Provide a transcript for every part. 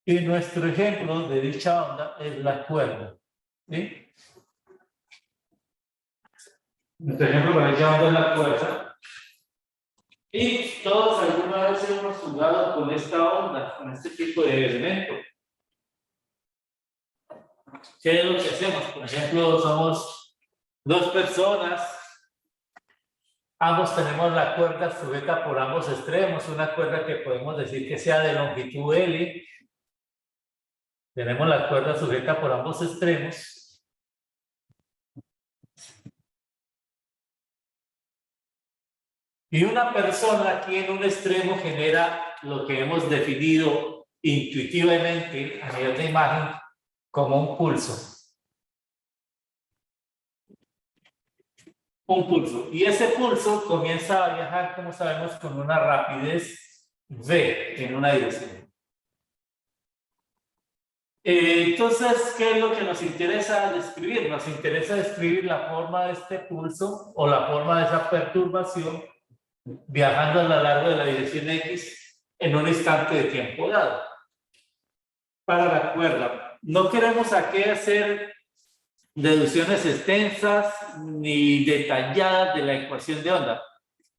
Y nuestro ejemplo de dicha onda es la cuerda. ¿Sí? Nuestro ejemplo para dicha onda es la cuerda. Y todos alguna vez hemos jugado con esta onda, con este tipo de elemento. ¿Qué es lo que hacemos? Por ejemplo, somos dos personas. Ambos tenemos la cuerda sujeta por ambos extremos, una cuerda que podemos decir que sea de longitud L. Tenemos la cuerda sujeta por ambos extremos. Y una persona aquí en un extremo genera lo que hemos definido intuitivamente a nivel de imagen como un pulso. Un pulso. Y ese pulso comienza a viajar, como sabemos, con una rapidez v en una dirección. Entonces, ¿qué es lo que nos interesa describir? Nos interesa describir la forma de este pulso o la forma de esa perturbación viajando a lo largo de la dirección X en un instante de tiempo dado. Para la cuerda, no queremos aquí hacer deducciones extensas ni detalladas de la ecuación de onda.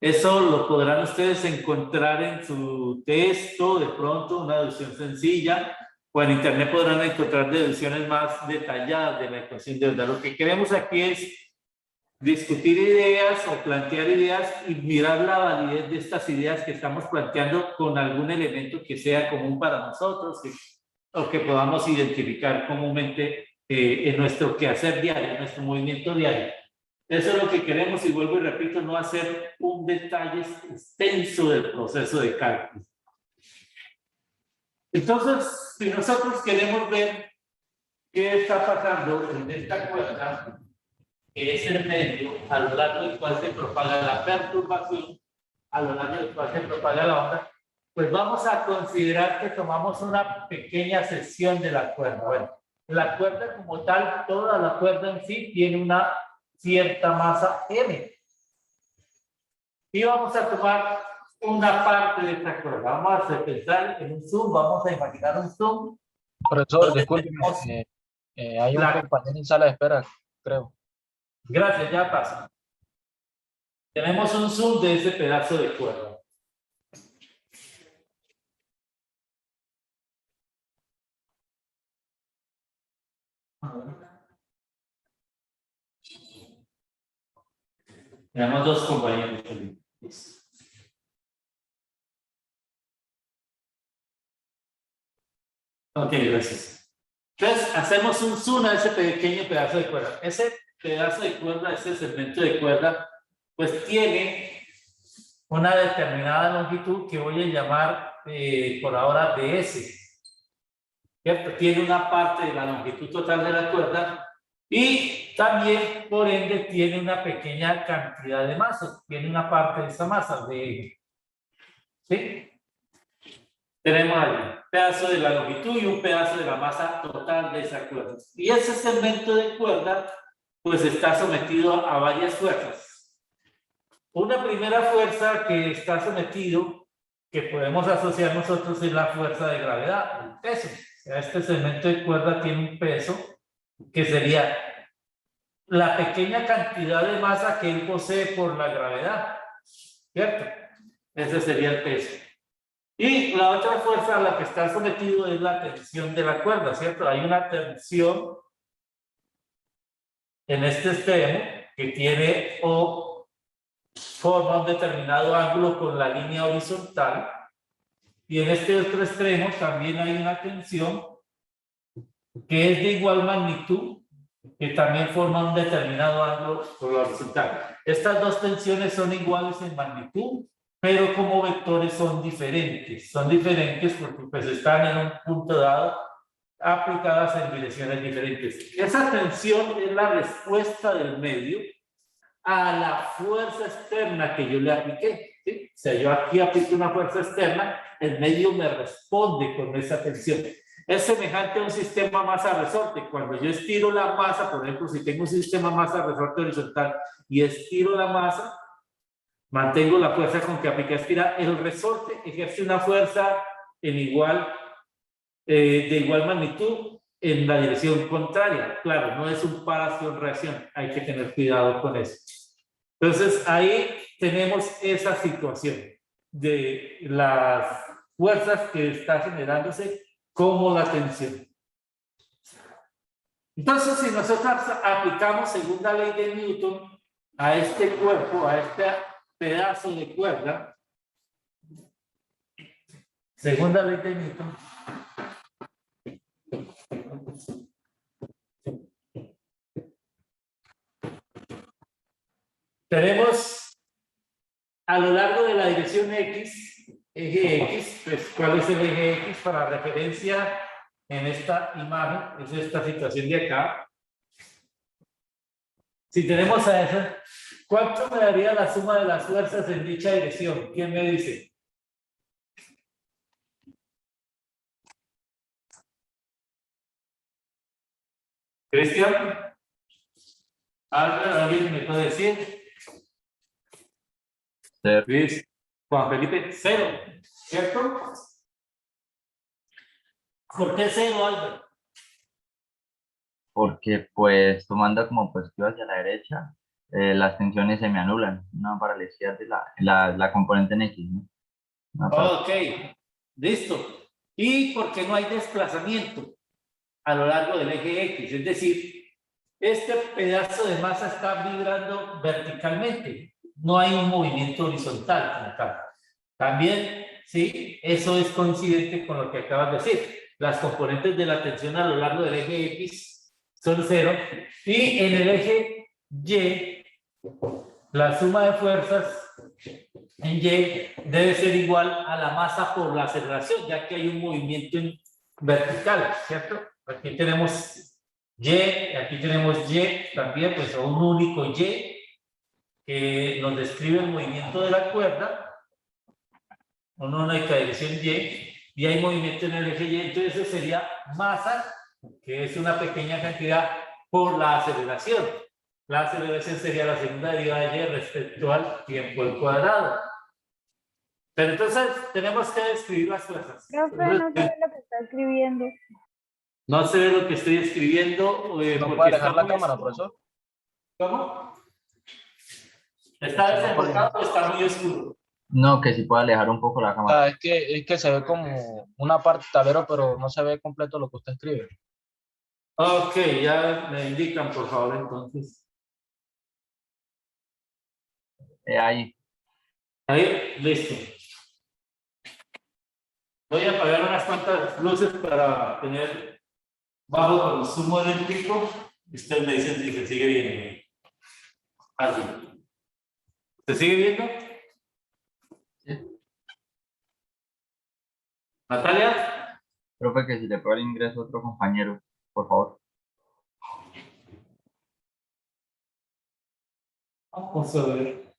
Eso lo podrán ustedes encontrar en su texto, de pronto, una deducción sencilla, o en internet podrán encontrar deducciones más detalladas de la ecuación de onda. Lo que queremos aquí es discutir ideas o plantear ideas y mirar la validez de estas ideas que estamos planteando con algún elemento que sea común para nosotros o que podamos identificar comúnmente en nuestro quehacer diario, en nuestro movimiento diario. Eso es lo que queremos y vuelvo y repito, no hacer un detalle extenso del proceso de cálculo. Entonces, si nosotros queremos ver qué está pasando en esta cuerda, que es el medio a lo largo del cual se propaga la perturbación, a lo largo del cual se propaga la onda, pues vamos a considerar que tomamos una pequeña sección de la cuerda. Bueno, la cuerda como tal, toda la cuerda en sí tiene una cierta masa m. Y vamos a tomar una parte de esta cuerda. Vamos a pensar en un zoom, vamos a imaginar un zoom. Profesor, discúlpeme, hay un compañero en sala de espera, creo. Gracias, ya pasa. Tenemos un zoom de ese pedazo de cuerda. Tenemos dos compañeros. Ok, gracias. Entonces, hacemos un zoom a ese pequeño pedazo de cuerda. Ese pedazo de cuerda, ese segmento de cuerda, pues tiene una determinada longitud que voy a llamar por ahora ds. ¿Cierto? Tiene una parte de la longitud total de la cuerda y también, por ende, tiene una pequeña cantidad de masa. Tiene una parte de esa masa de... ¿Sí? Tenemos ahí un pedazo de la longitud y un pedazo de la masa total de esa cuerda. Y ese segmento de cuerda, pues está sometido a varias fuerzas. Una primera fuerza que está sometido, que podemos asociar nosotros, es la fuerza de gravedad, el peso. O sea, este segmento de cuerda tiene un peso que sería la pequeña cantidad de masa que él posee por la gravedad, ¿cierto? Ese sería el peso. Y la otra fuerza a la que está sometido es la tensión de la cuerda, ¿cierto? Hay una tensión en este extremo que tiene o forma un determinado ángulo con la línea horizontal, y en este otro extremo también hay una tensión que es de igual magnitud, que también forma un determinado ángulo con la horizontal. Estas dos tensiones son iguales en magnitud, pero como vectores son diferentes. Son diferentes porque pues están en un punto dado aplicadas en direcciones diferentes. Esa tensión es la respuesta del medio a la fuerza externa que yo le apliqué, ¿sí? O sea, yo aquí aplico una fuerza externa, el medio me responde con esa tensión. Es semejante a un sistema masa-resorte. Cuando yo estiro la masa, por ejemplo, si tengo un sistema masa-resorte horizontal y estiro la masa, mantengo la fuerza con que apliqué a estirar, el resorte ejerce una fuerza en igual de igual magnitud en la dirección contraria. Claro, no es un par acción-reacción, hay que tener cuidado con eso. Entonces, ahí tenemos esa situación de las fuerzas que está generándose como la tensión. Entonces, si nosotros aplicamos segunda ley de Newton a este cuerpo, a este pedazo de cuerda, segunda ley de Newton, tenemos a lo largo de la dirección X, eje X, pues ¿cuál es el eje X para referencia en esta imagen? Es esta situación de acá. Si tenemos a esa, ¿cuánto me daría la suma de las fuerzas en dicha dirección? ¿Quién me dice? ¿Cristian? ¿Alguien me puede decir? Luis, Juan Felipe, 0, ¿cierto? ¿Por qué 0, Albert? Porque pues tomando como positivo hacia la derecha, las tensiones se me anulan, no para la izquierda y la componente en X, ¿no? Ok, listo. ¿Y por qué no hay desplazamiento a lo largo del eje X? Es decir, este pedazo de masa está vibrando verticalmente, no hay un movimiento horizontal acá. También, sí, eso es coincidente con lo que acabas de decir. Las componentes de la tensión a lo largo del eje X son 0 y en el eje Y la suma de fuerzas en Y debe ser igual a la masa por la aceleración, ya que hay un movimiento vertical, ¿cierto? Aquí tenemos Y también, pues un único Y que nos describe el movimiento de la cuerda, una única dirección y hay movimiento en el eje Y, entonces eso sería masa, que es una pequeña cantidad, por la aceleración. La aceleración sería la segunda derivada de Y respecto al tiempo al cuadrado. Pero entonces tenemos que describir las fuerzas. Profe, no sé lo que está escribiendo. No se ve lo que estoy escribiendo. ¿No puede dejar la cámara, profesor? ¿Cómo? ¿Está desenfocado o está muy oscuro? No, que si pueda alejar un poco la cámara. Es que se ve como una parte tablero, pero no se ve completo lo que usted escribe. Ok, ya me indican, por favor, entonces. Ahí. Ahí, listo. Voy a apagar unas cuantas luces para tener bajo consumo eléctrico. Ustedes me dicen si se sigue viendo. Así. ¿Se sigue viendo? Sí. ¿Natalia? Profe, que si le puede el ingreso a otro compañero, por favor. Vamos a ver.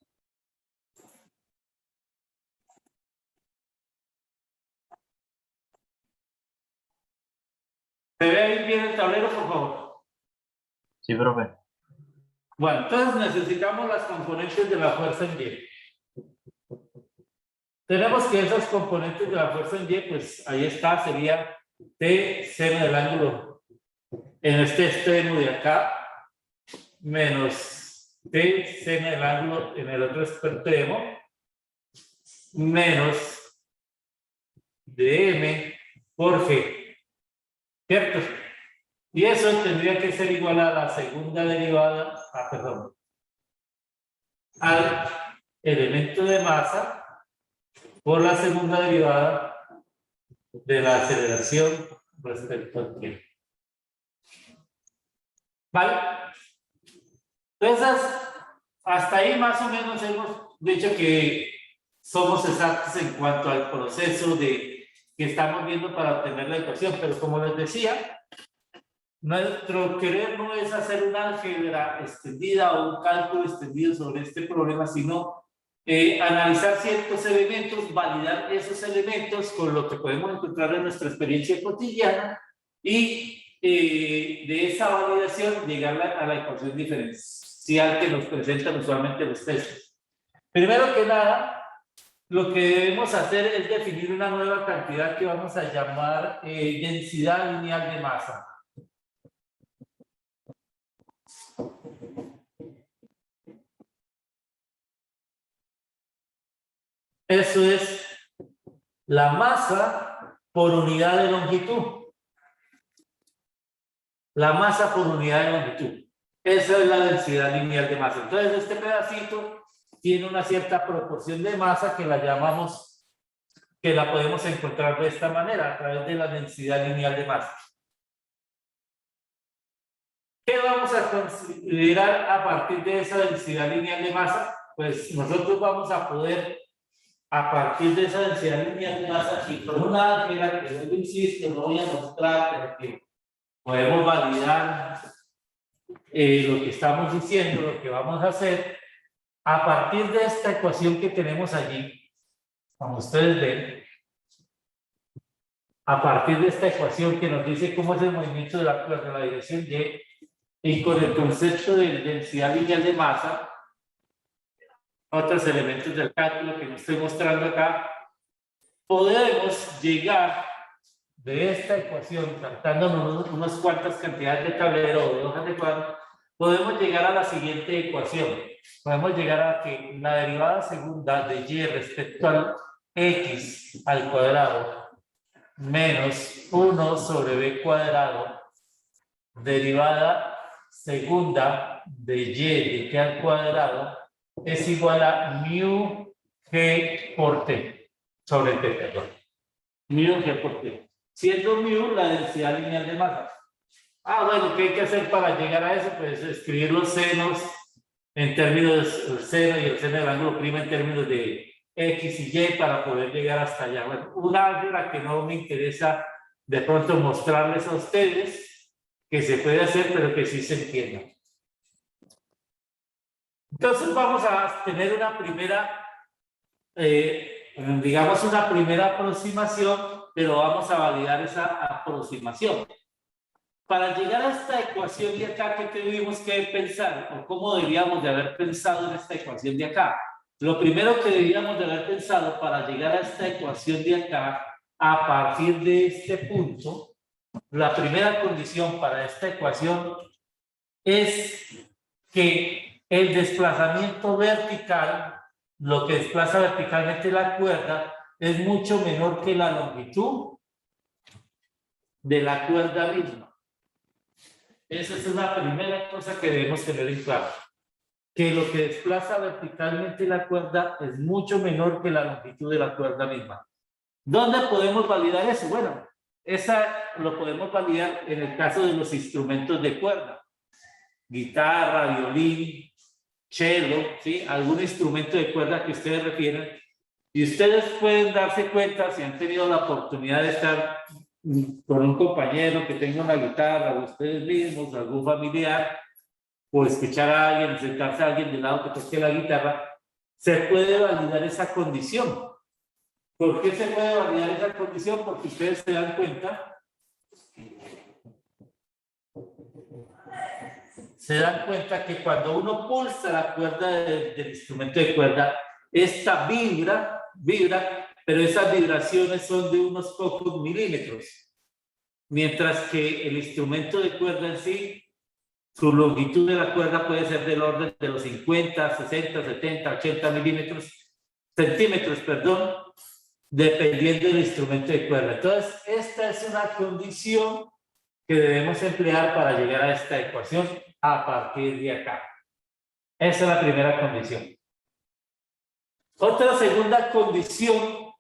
¿Se ve ahí bien el tablero, por favor? Sí, profe. Bueno, entonces necesitamos las componentes de la fuerza en Y. Tenemos que esas componentes de la fuerza en Y, pues ahí está, sería T seno del ángulo en este extremo de acá, menos T seno del ángulo en el otro extremo, menos dm por G, ¿cierto? Y eso tendría que ser igual a la segunda derivada, al elemento de masa por la segunda derivada de la aceleración respecto al tiempo. ¿Vale? Entonces, hasta ahí más o menos hemos dicho que somos exactos en cuanto al proceso que estamos viendo para obtener la ecuación, pero como les decía, nuestro querer no es hacer una álgebra extendida o un cálculo extendido sobre este problema, sino analizar ciertos elementos, validar esos elementos con lo que podemos encontrar en nuestra experiencia cotidiana y de esa validación llegar a la ecuación diferencial que nos presentan usualmente los textos. Primero que nada, lo que debemos hacer es definir una nueva cantidad que vamos a llamar densidad lineal de masa. Eso es la masa por unidad de longitud. La masa por unidad de longitud. Esa es la densidad lineal de masa. Entonces, este pedacito tiene una cierta proporción de masa que la llamamos, que la podemos encontrar de esta manera, a través de la densidad lineal de masa. ¿Qué vamos a considerar a partir de esa densidad lineal de masa? Pues nosotros vamos a poder, a partir de esa densidad lineal de masa, y con una álgebra que yo insisto, no voy a mostrar, pero que podemos validar lo que estamos diciendo, lo que vamos a hacer, a partir de esta ecuación que tenemos allí, como ustedes ven, a partir de esta ecuación que nos dice cómo es el movimiento de la dirección y con el concepto de densidad lineal de masa, otros elementos del cálculo que no estoy mostrando acá, podemos llegar de esta ecuación, saltándonos unas cuantas cantidades de tablero o de hojas de cuadro, podemos llegar a la siguiente ecuación. Podemos llegar a que la derivada segunda de y respecto al x al cuadrado menos 1 sobre b cuadrado, derivada segunda de y de t al cuadrado, es igual a mu g por t, sobre t, perdón. Mu g por t. Siendo mu la densidad lineal de masa. Bueno, ¿qué hay que hacer para llegar a eso? Pues escribir los senos en términos del seno y el seno del ángulo prima en términos de x y y para poder llegar hasta allá. Bueno, una álgebra que no me interesa de pronto mostrarles a ustedes, que se puede hacer, pero que sí se entienda. Entonces vamos a tener una primera, digamos una primera aproximación, pero vamos a validar esa aproximación. Para llegar a esta ecuación de acá, ¿qué tuvimos que pensar? ¿O cómo deberíamos de haber pensado en esta ecuación de acá? Lo primero que deberíamos de haber pensado para llegar a esta ecuación de acá, a partir de este punto, la primera condición para esta ecuación es que el desplazamiento vertical, lo que desplaza verticalmente la cuerda, es mucho menor que la longitud de la cuerda misma. Esa es una primera cosa que debemos tener en claro. Que lo que desplaza verticalmente la cuerda es mucho menor que la longitud de la cuerda misma. ¿Dónde podemos validar eso? Bueno, esa lo podemos validar en el caso de los instrumentos de cuerda. Guitarra, violín, cello, ¿sí? Algún instrumento de cuerda que ustedes refieran. Y ustedes pueden darse cuenta, si han tenido la oportunidad de estar con un compañero que tenga una guitarra, o ustedes mismos, algún familiar, o escuchar a alguien, sentarse a alguien del lado que toque la guitarra, se puede validar esa condición. ¿Por qué se puede validar esa condición? Porque ustedes se dan cuenta, que cuando uno pulsa la cuerda del instrumento de cuerda, esta vibra, pero esas vibraciones son de unos pocos milímetros, mientras que el instrumento de cuerda en sí, su longitud de la cuerda puede ser del orden de los 50, 60, 70, 80 centímetros, dependiendo del instrumento de cuerda. Entonces, esta es una condición que debemos emplear para llegar a esta ecuación a partir de acá. Esa es la primera condición. Otra segunda condición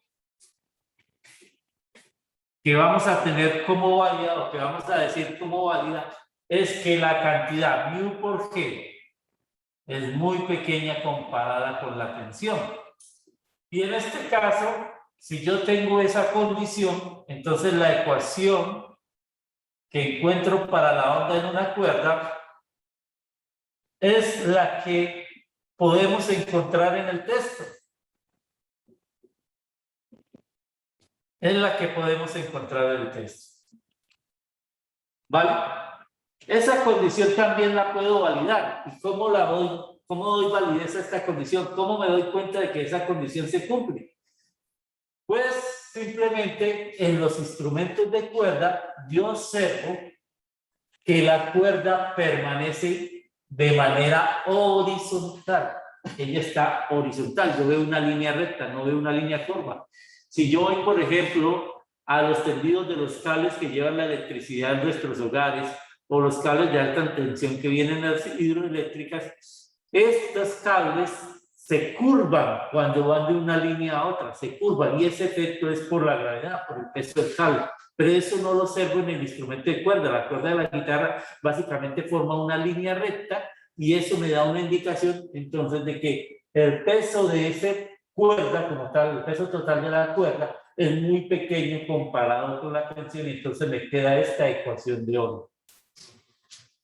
que vamos a tener como válida, o que vamos a decir como válida, es que la cantidad mu por g es muy pequeña comparada con la tensión. Y en este caso, si yo tengo esa condición, entonces la ecuación que encuentro para la onda en una cuerda es la que podemos encontrar en el texto. Es la que podemos encontrar en el texto. ¿Vale? Esa condición también la puedo validar. ¿Y cómo la doy? ¿Cómo doy validez a esta condición? ¿Cómo me doy cuenta de que esa condición se cumple? Pues simplemente en los instrumentos de cuerda yo observo que la cuerda permanece de manera horizontal. Ella está horizontal, yo veo una línea recta, no veo una línea curva. Si yo voy, por ejemplo, a los tendidos de los cables que llevan la electricidad en nuestros hogares, o los cables de alta tensión que vienen en las hidroeléctricas, estos cables se curvan cuando van de una línea a otra, se curvan, y ese efecto es por la gravedad, por el peso del cable. Pero eso no lo observo en el instrumento de cuerda. La cuerda de la guitarra básicamente forma una línea recta, y eso me da una indicación entonces de que el peso de esa cuerda como tal, el peso total de la cuerda, es muy pequeño comparado con la tensión, y entonces me queda esta ecuación de onda.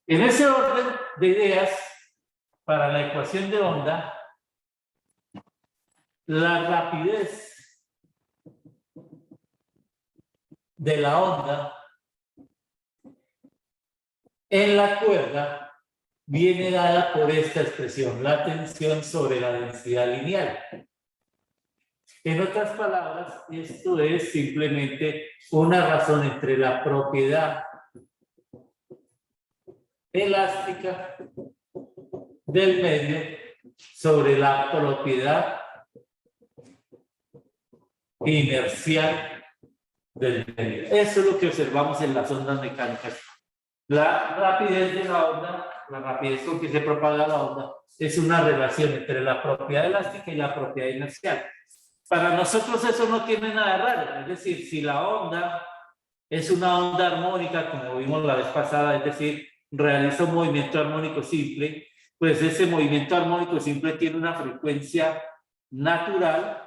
En ese orden de ideas, para la ecuación de onda, la rapidez de la onda en la cuerda viene dada por esta expresión, la tensión sobre la densidad lineal. En otras palabras, esto es simplemente una razón entre la propiedad elástica del medio sobre la propiedad inercial del medio. Eso es lo que observamos en las ondas mecánicas. La rapidez de la onda, la rapidez con que se propaga la onda, es una relación entre la propiedad elástica y la propiedad inercial. Para nosotros eso no tiene nada de raro. Es decir, si la onda es una onda armónica, como vimos la vez pasada, es decir, realiza un movimiento armónico simple, pues ese movimiento armónico simple tiene una frecuencia natural,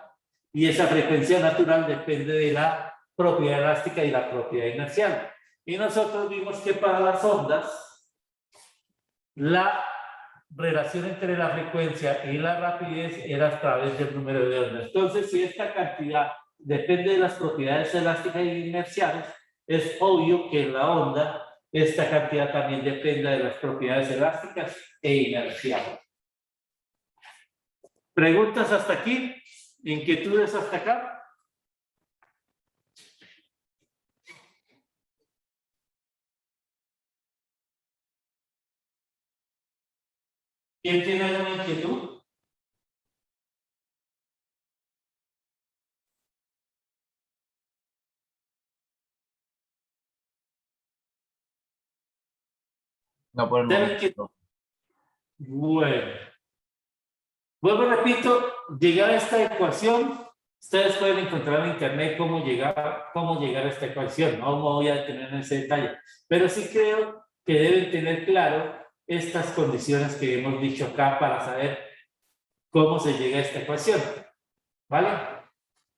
y esa frecuencia natural depende de la propiedad elástica y la propiedad inercial. Y nosotros vimos que para las ondas, la relación entre la frecuencia y la rapidez era a través del número de ondas. Entonces, si esta cantidad depende de las propiedades elásticas y inerciales, es obvio que en la onda esta cantidad también depende de las propiedades elásticas e inerciales. ¿Preguntas hasta aquí? ¿Inquietudes hasta acá? ¿Quién tiene alguna inquietud? No por el momento. Bueno. Vuelvo y repito, llegar a esta ecuación, ustedes pueden encontrar en internet cómo llegar a esta ecuación. No me voy a detener en ese detalle, pero sí creo que deben tener claro estas condiciones que hemos dicho acá para saber cómo se llega a esta ecuación. ¿Vale?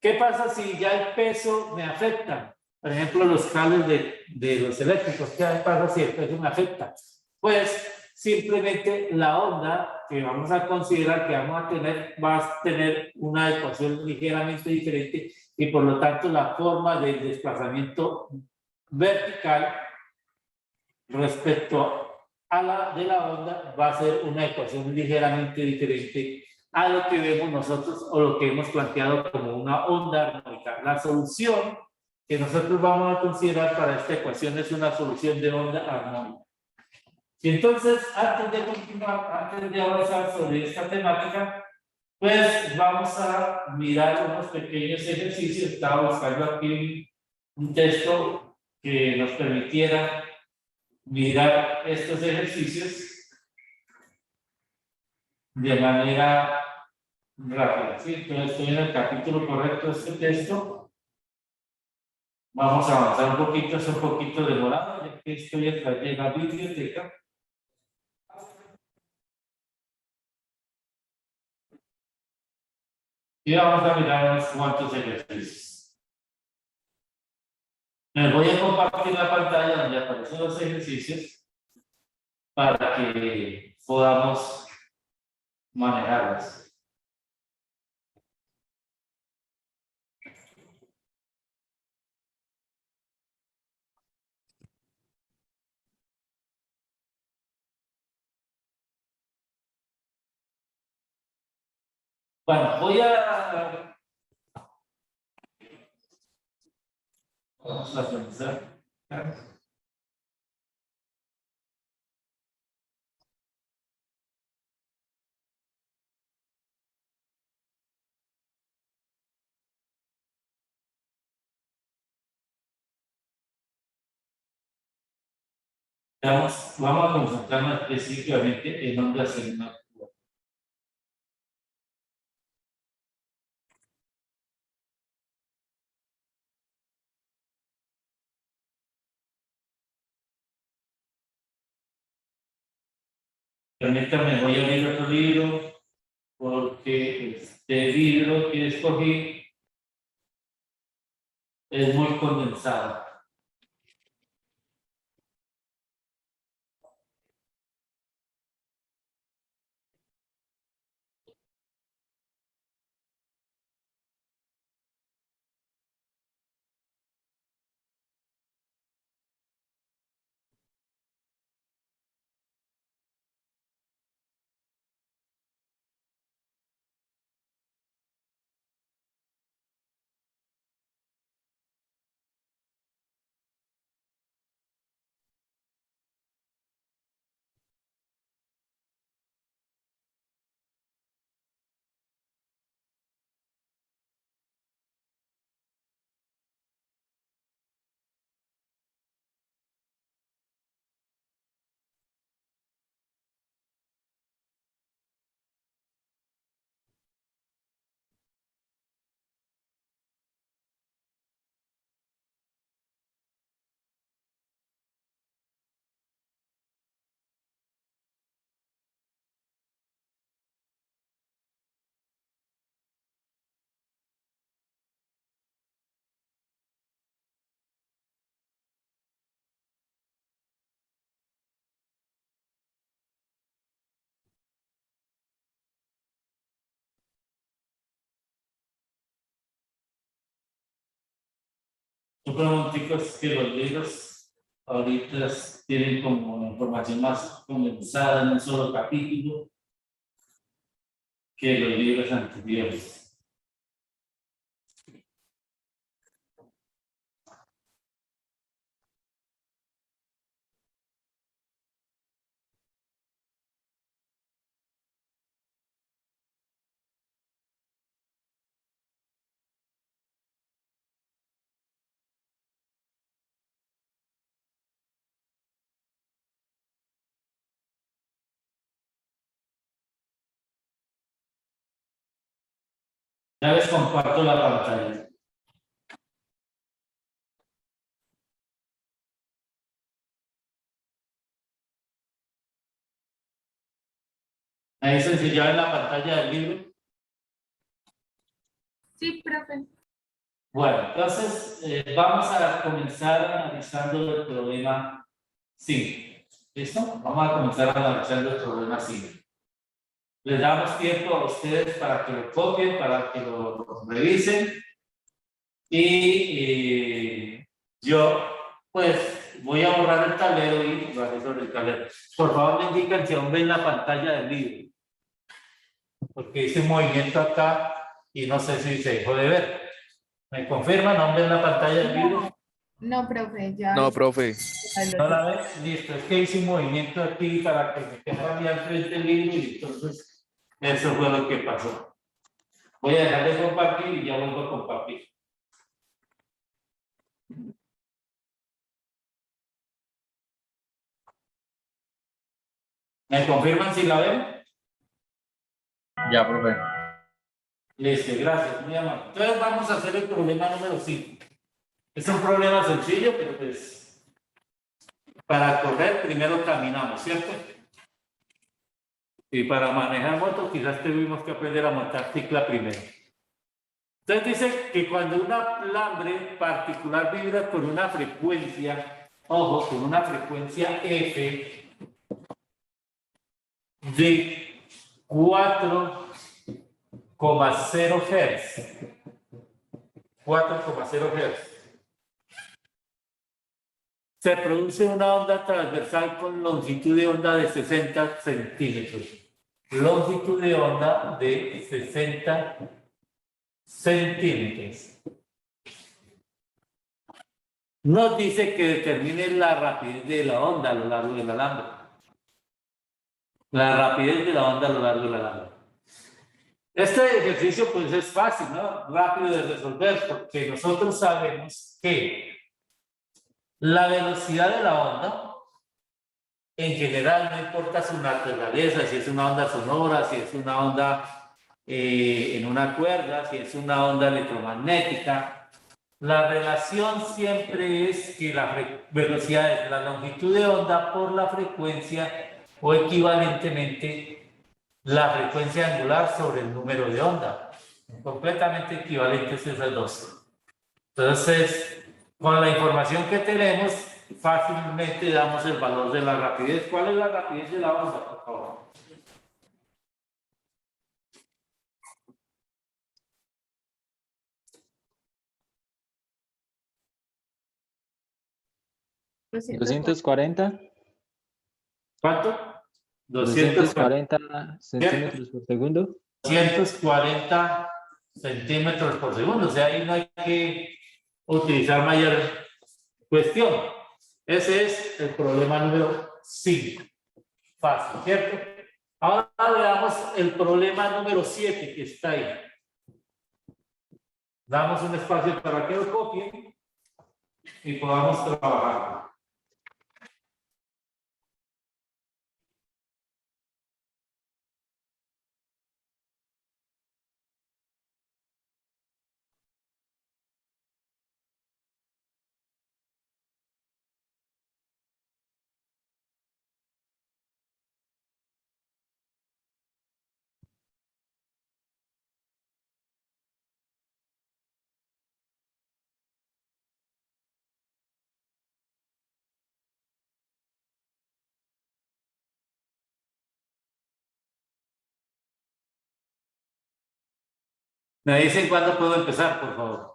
¿Qué pasa si ya el peso me afecta? Por ejemplo, los cables de los eléctricos. ¿Qué pasa si el peso me afecta? Pues simplemente la onda que vamos a considerar que vamos a tener va a tener una ecuación ligeramente diferente, y por lo tanto la forma del desplazamiento vertical respecto a la de la onda va a ser una ecuación ligeramente diferente a lo que vemos nosotros o lo que hemos planteado como una onda armónica. La solución que nosotros vamos a considerar para esta ecuación es una solución de onda armónica. Y entonces, antes de continuar, antes de avanzar sobre esta temática, pues vamos a mirar unos pequeños ejercicios. Estaba buscando aquí un texto que nos permitiera mirar estos ejercicios de manera rápida. ¿Sí? Entonces, estoy en el capítulo correcto de este texto. Vamos a avanzar un poquito, es un poquito demorado, ya que estoy atrás de la biblioteca. Y vamos a mirar unos cuantos ejercicios. Me voy a compartir la pantalla donde aparecen los ejercicios para que podamos manejarlos. Bueno, voy a Vamos a comenzar. Vamos a concentrarnos específicamente en ondas celular. Permítame, voy a abrir otro libro porque este libro que escogí es muy condensado. Yo pregunto es que los libros ahorita tienen como información más condensada en un solo capítulo que los libros anteriores. Ya les comparto la pantalla. Ahí se enseñaba en la pantalla del libro. Sí, profe. Bueno, entonces vamos a comenzar analizando el problema 5. ¿Listo? Vamos a comenzar analizando el problema 5. Les damos tiempo a ustedes para que lo copien, para que lo revisen. Y yo, pues, voy a borrar el tablero y lo haré sobre el tablero. Por favor, me indican si aún ven la pantalla del libro. Porque hice un movimiento acá y no sé si se dejó de ver. ¿Me confirman? ¿Aún ven la pantalla del libro? No, profe, ya. No, profe. ¿No la ves? Listo. Es que hice un movimiento aquí para que me quedara bien al frente del libro y entonces eso fue lo que pasó. Voy a dejar de compartir y ya vuelvo a compartir. ¿Me confirman si la ven? Ya, profe. Listo, gracias, muy amable. Entonces vamos a hacer el problema número 5. Es un problema sencillo, pero pues para correr primero caminamos, ¿cierto? Y para manejar moto quizás tuvimos que aprender a montar cicla primero. Entonces dice que cuando un alambre particular vibra con una frecuencia, ojo, con una frecuencia F de 4,0 Hz. 4,0 Hz. Se produce una onda transversal con longitud de onda de 60 centímetros. Longitud de onda de 60 centímetros. nos dice que determine la rapidez de la onda a lo largo del alambre. La rapidez de la onda a lo largo del alambre. Este ejercicio pues es fácil, ¿no? Rápido de resolver, porque nosotros sabemos que la velocidad de la onda, en general, no importa su naturaleza, si es una onda sonora, si es una onda en una cuerda, si es una onda electromagnética, la relación siempre es que la velocidad es la longitud de onda por la frecuencia o equivalentemente la frecuencia angular sobre el número de onda. Completamente equivalentes esas dos. Entonces, con la información que tenemos, fácilmente damos el valor de la rapidez. ¿Cuál es la rapidez de la onda, por favor? Pues 240. ¿Cuánto? 240 centímetros por segundo. 240 centímetros por segundo. O sea, ahí no hay que utilizar mayor cuestión. Ese es el problema número 5. Fácil, ¿cierto? Ahora veamos el problema número 7 que está ahí. Damos un espacio para que lo copien y podamos trabajar. Me dicen cuándo puedo empezar, por favor.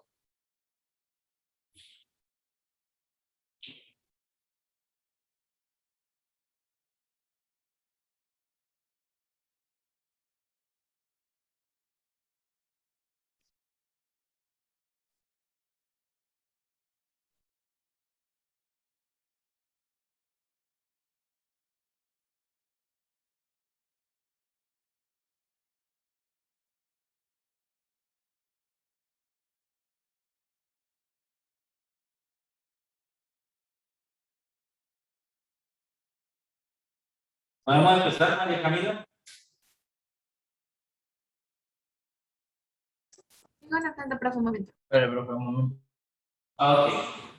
¿Podemos empezar, María Camila? Sigo anotando, profe, un momento. Pero, profe, un momento. Ok.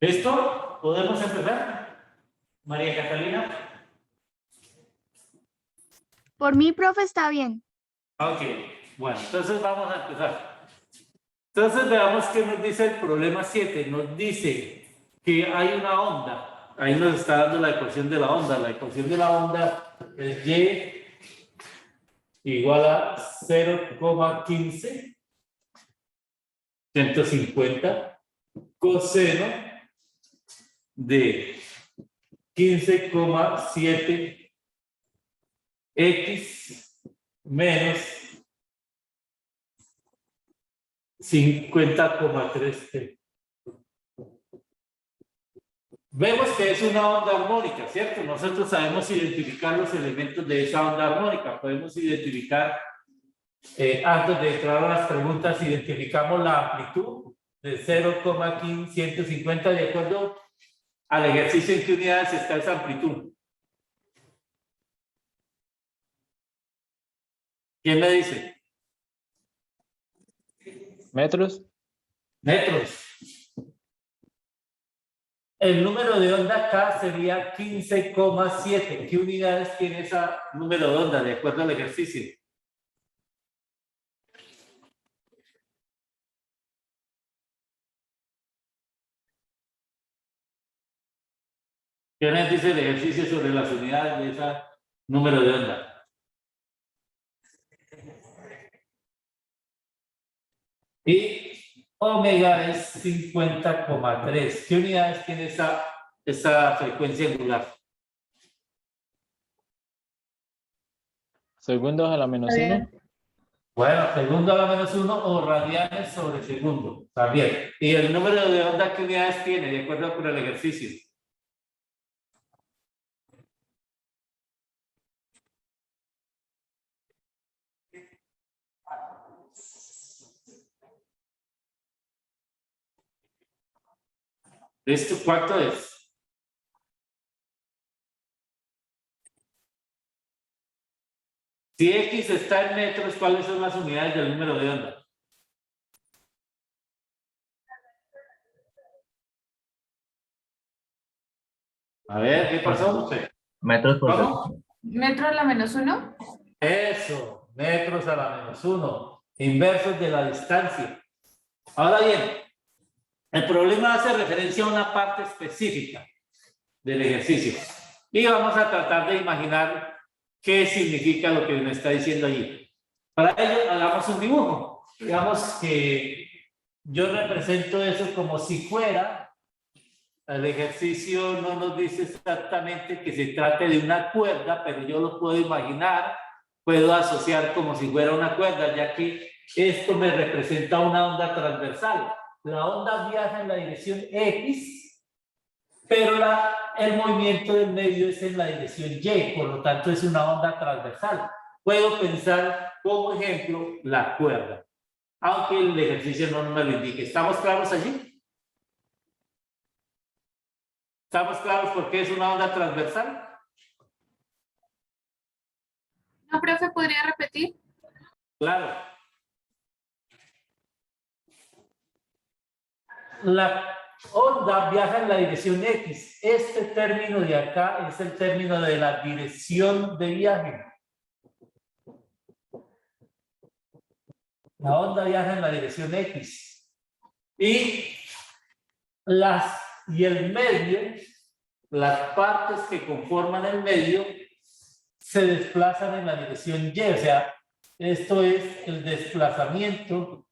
¿Listo? ¿Podemos empezar? María Catalina. Por mí, profe, está bien. Ok, bueno, entonces vamos a empezar. Entonces veamos qué nos dice el problema 7. Nos dice que hay una onda. Ahí nos está dando la ecuación de la onda. La ecuación de la onda es Y igual a 0,15 150 coseno de 15,7 x menos 50,3 t. Vemos que es una onda armónica, ¿cierto? Nosotros sabemos identificar los elementos de esa onda armónica. Podemos identificar, antes de entrar a las preguntas, identificamos la amplitud de 0,150 de acuerdo al ejercicio en qué unidades está esa amplitud. ¿Quién me dice? ¿Metros? Metros. El número de onda acá sería 15,7. ¿Qué unidades tiene ese número de onda de acuerdo al ejercicio? ¿Qué nos dice el ejercicio sobre las unidades de ese número de onda? Y omega es 50,3. ¿Qué unidades tiene esa frecuencia angular? ¿Segundos a la menos 1? Bueno, segundo a la menos 1 o radianes sobre segundo. También. ¿Y el número de onda qué unidades tiene de acuerdo con el ejercicio? ¿Esto cuánto es? Si X está en metros, ¿cuáles son las unidades del número de onda? A ver, ¿qué pasó? Metros por ¿Cómo? segundo. ¿Metro a la menos 1? Eso, metros a la menos 1, inversos de la distancia. Ahora bien, el problema hace referencia a una parte específica del ejercicio. Y vamos a tratar de imaginar qué significa lo que me está diciendo allí. Para ello, hagamos un dibujo. Digamos que yo represento eso como si fuera, el ejercicio no nos dice exactamente que se trate de una cuerda, pero yo lo puedo imaginar, puedo asociar como si fuera una cuerda, ya que esto me representa una onda transversal. La onda viaja en la dirección X, pero el movimiento del medio es en la dirección Y, por lo tanto es una onda transversal. Puedo pensar como ejemplo la cuerda, aunque el ejercicio no me lo indique. ¿Estamos claros allí? ¿Estamos claros por qué es una onda transversal? No, profe, ¿podría repetir? Claro. La onda viaja en la dirección X. Este término de acá es el término de la dirección de viaje. La onda viaja en la dirección X. Y el medio, las partes que conforman el medio, se desplazan en la dirección Y. O sea, esto es el desplazamiento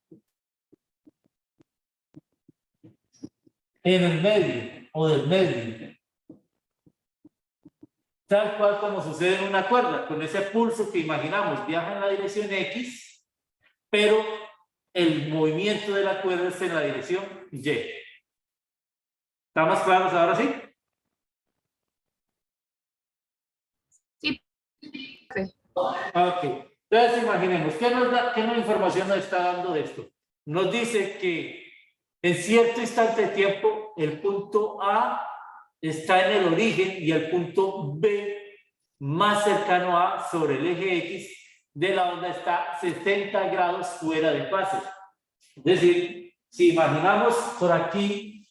en el medio o del medio. Tal cual como sucede en una cuerda, con ese pulso que imaginamos, viaja en la dirección X, pero el movimiento de la cuerda es en la dirección Y. ¿Estamos claros ahora sí? Sí. Ok. Entonces imaginemos, ¿qué información nos está dando de esto? Nos dice que en cierto instante de tiempo el punto A está en el origen y el punto B más cercano a sobre el eje X de la onda está 60 grados fuera de fase. Es decir, si imaginamos por aquí,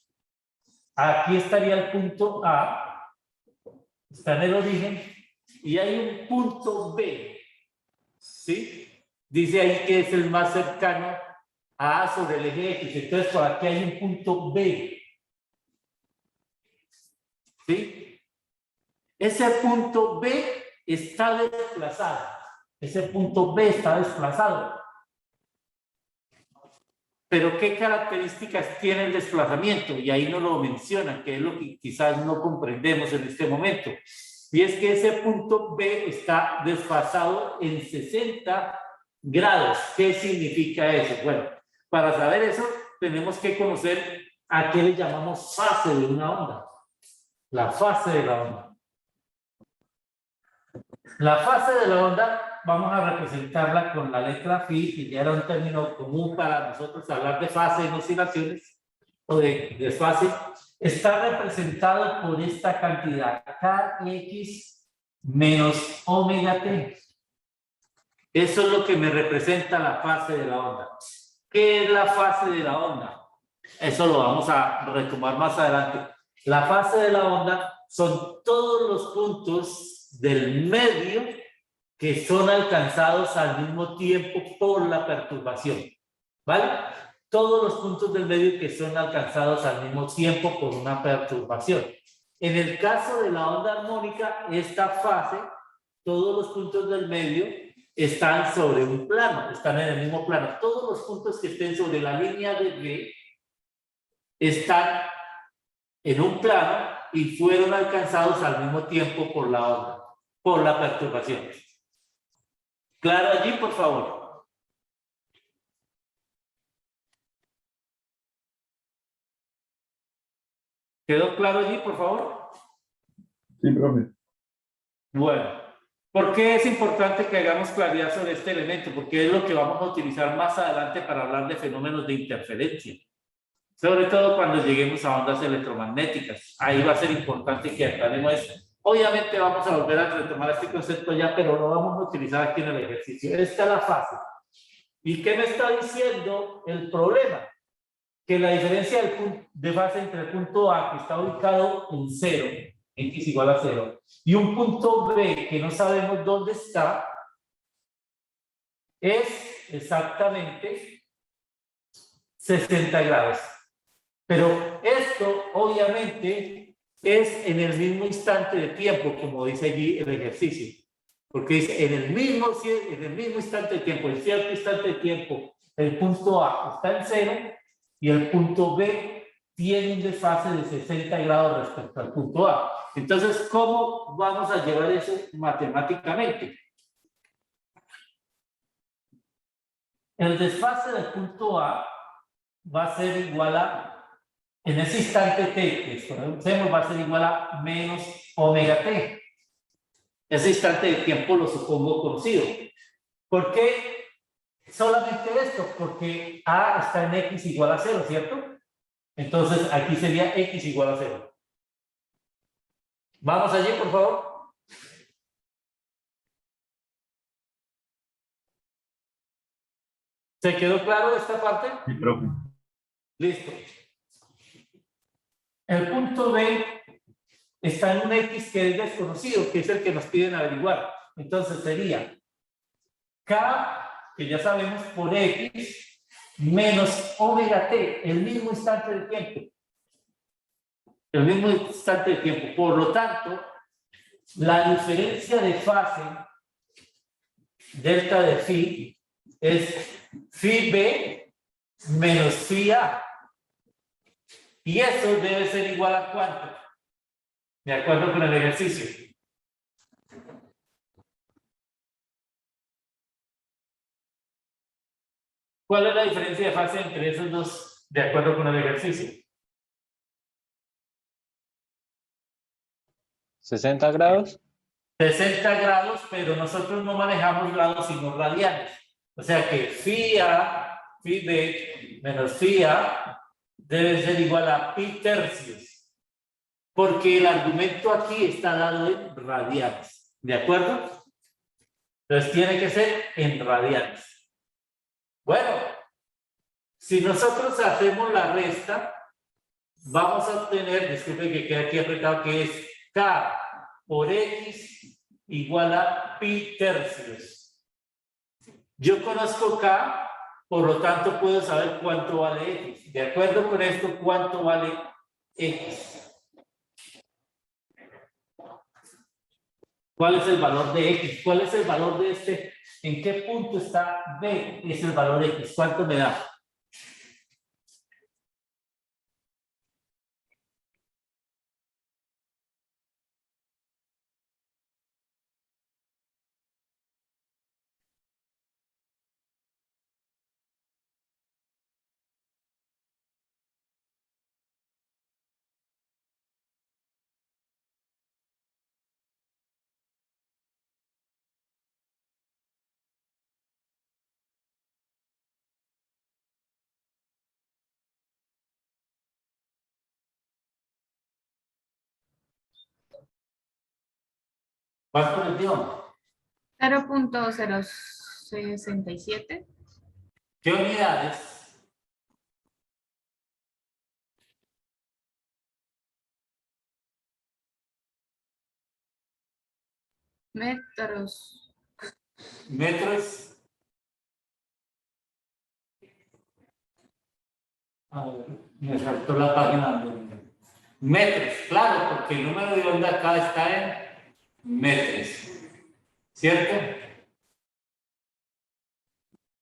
aquí estaría el punto A, está en el origen, y hay un punto B, ¿sí? Dice ahí que es el más cercano a A sobre el eje X, entonces por aquí hay un punto B. ¿Sí? Ese punto B está desplazado. ese punto B está desplazado. Pero ¿qué características tiene el desplazamiento? Y ahí no lo mencionan, que es lo que quizás no comprendemos en este momento. Y es que ese punto B está desfasado en 60 grados. ¿Qué significa eso? Bueno, para saber eso tenemos que conocer a qué le llamamos fase de una onda. La fase de la onda. La fase de la onda vamos a representarla con la letra phi, que ya era un término común para nosotros hablar de fase en oscilaciones o de desfase. Está representado por esta cantidad, Kx menos omega t. Eso es lo que me representa la fase de la onda. ¿Qué es la fase de la onda? Eso lo vamos a retomar más adelante. La fase de la onda son todos los puntos del medio que son alcanzados al mismo tiempo por la perturbación. ¿Vale? Todos los puntos del medio que son alcanzados al mismo tiempo por una perturbación. En el caso de la onda armónica, esta fase, todos los puntos del medio están sobre un plano, están en el mismo plano. Todos los puntos que estén sobre la línea de B están en un plano y fueron alcanzados al mismo tiempo por la onda, por la perturbación. ¿Claro allí, por favor? ¿Quedó claro allí, por favor? Sí, profe. Bueno, ¿por qué es importante que hagamos claridad sobre este elemento? Porque es lo que vamos a utilizar más adelante para hablar de fenómenos de interferencia. Sobre todo cuando lleguemos a ondas electromagnéticas. Ahí va a ser importante que aclaremos esto. Obviamente vamos a volver a retomar este concepto ya, pero lo vamos a utilizar aquí en el ejercicio. Esta es la fase. ¿Y qué me está diciendo el problema? Que la diferencia del punto de fase entre el punto A, que está ubicado en 0, x igual a 0, y un punto B, que no sabemos dónde está, es exactamente 60 grados. Pero esto, obviamente, es en el mismo instante de tiempo, como dice allí el ejercicio. Porque dice, en el mismo instante de tiempo, en cierto instante de tiempo, el punto A está en 0 y el punto B tiene un desfase de 60 grados respecto al punto A. Entonces, ¿cómo vamos a llevar eso matemáticamente? El desfase del punto A va a ser igual a, en ese instante t que conocemos, va a ser igual a menos omega t. Ese instante de tiempo lo supongo conocido. ¿Por qué solamente esto? Porque A está en x igual a 0, ¿cierto? Entonces aquí sería x igual a 0. Vamos allí, por favor. ¿Se quedó claro esta parte? Sí, profe. Listo. El punto B está en un X que es desconocido, que es el que nos piden averiguar. Entonces sería K, que ya sabemos, por X, menos omega T, el mismo instante de tiempo. El mismo instante de tiempo. Por lo tanto, la diferencia de fase delta de phi es phi B menos phi A. Y eso debe ser igual a ¿cuánto? De acuerdo con el ejercicio. ¿Cuál es la diferencia de fase entre esos dos de acuerdo con el ejercicio? 60 grados. 60 grados, pero nosotros no manejamos grados sino radianes. O sea que phi A, phi B menos phi A debe ser igual a pi tercios. Porque el argumento aquí está dado en radianes. ¿De acuerdo? Entonces tiene que ser en radianes. Bueno, si nosotros hacemos la resta, vamos a obtener, disculpe que quede aquí apretado, que es K por X igual a pi tercios. Yo conozco K, por lo tanto puedo saber cuánto vale X. De acuerdo con esto, ¿cuánto vale X? ¿Cuál es el valor de X? ¿Cuál es el valor de este? ¿En qué punto está B? Es el valor de X. ¿Cuánto me da? ¿Cuánto me dio? 0.067 ¿Qué unidades? metros. Metros. A ver, me saltó la página. Metros, claro, porque el número de onda acá está en metros. ¿Cierto?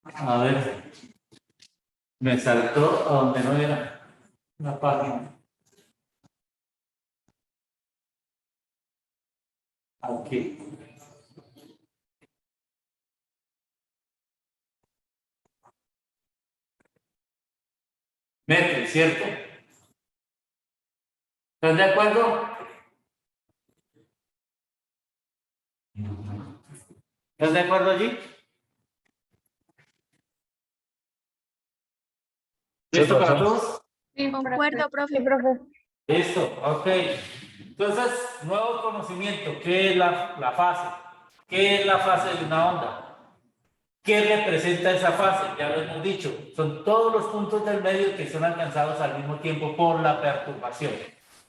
A ver, me saltó a donde no era la página. Aquí. Metros, ¿cierto? ¿Están de acuerdo? ¿Están de acuerdo allí? Sí, ¿Listo para profesor. todos? Sí, Concuerdo, profe. Listo, ok. Entonces, nuevo conocimiento. ¿Qué es la fase? ¿Qué es la fase de una onda? ¿Qué representa esa fase? Ya lo hemos dicho. Son todos los puntos del medio que son alcanzados al mismo tiempo por la perturbación.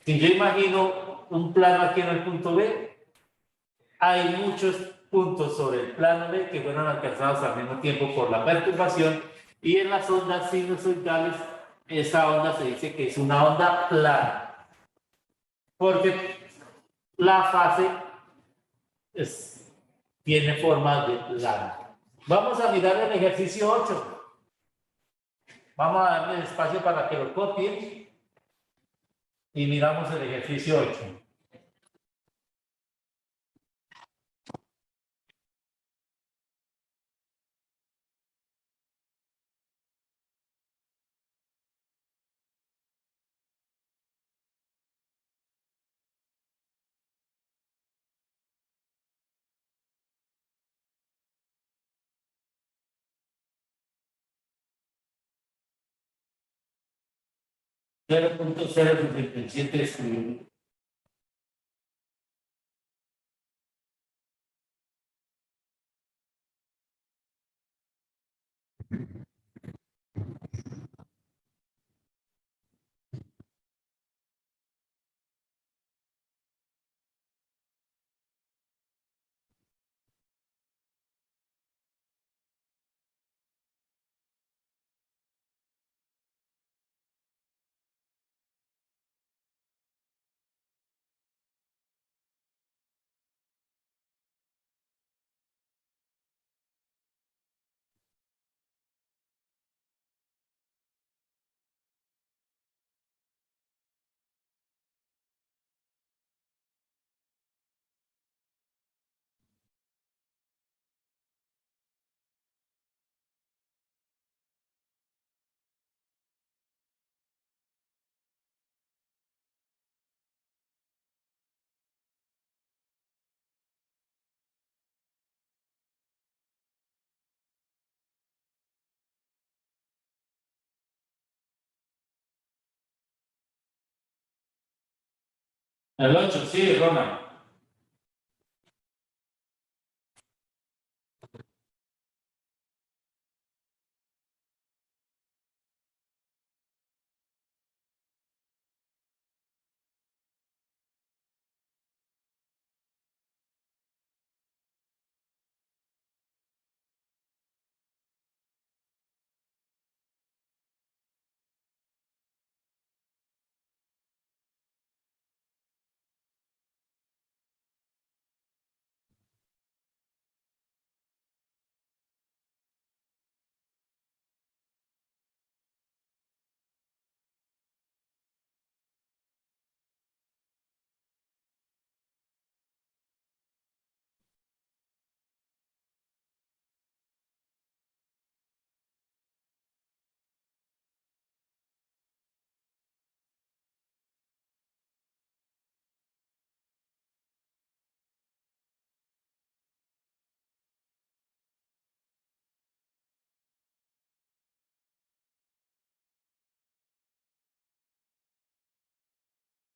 Si yo imagino un plano aquí en el punto B, hay muchos puntos sobre el plano B que fueron alcanzados al mismo tiempo por la perturbación, y en las ondas sinusoidales esa onda se dice que es una onda plana, porque la fase tiene forma de plano. Vamos a mirar el ejercicio 8. Vamos a darle espacio para que lo copien y miramos el ejercicio 8. Cero punto cero setenta y siete escribir. El 8, sí, Ronald.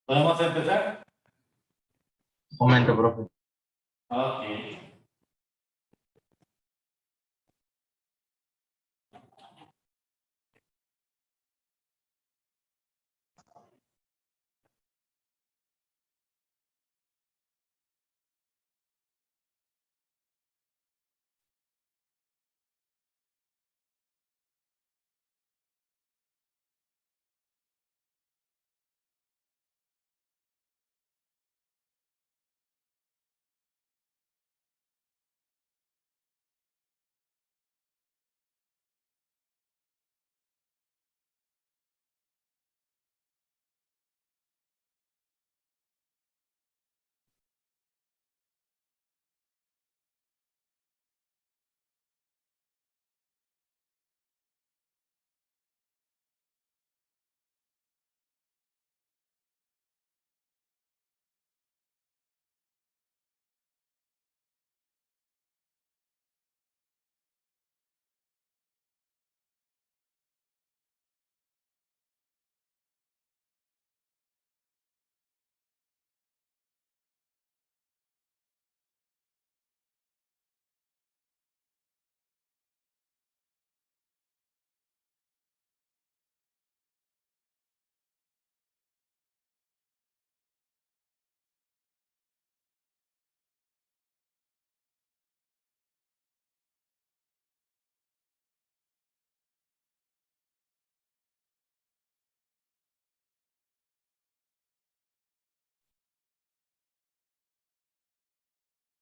¿Podemos empezar? Momento, profe. Ok.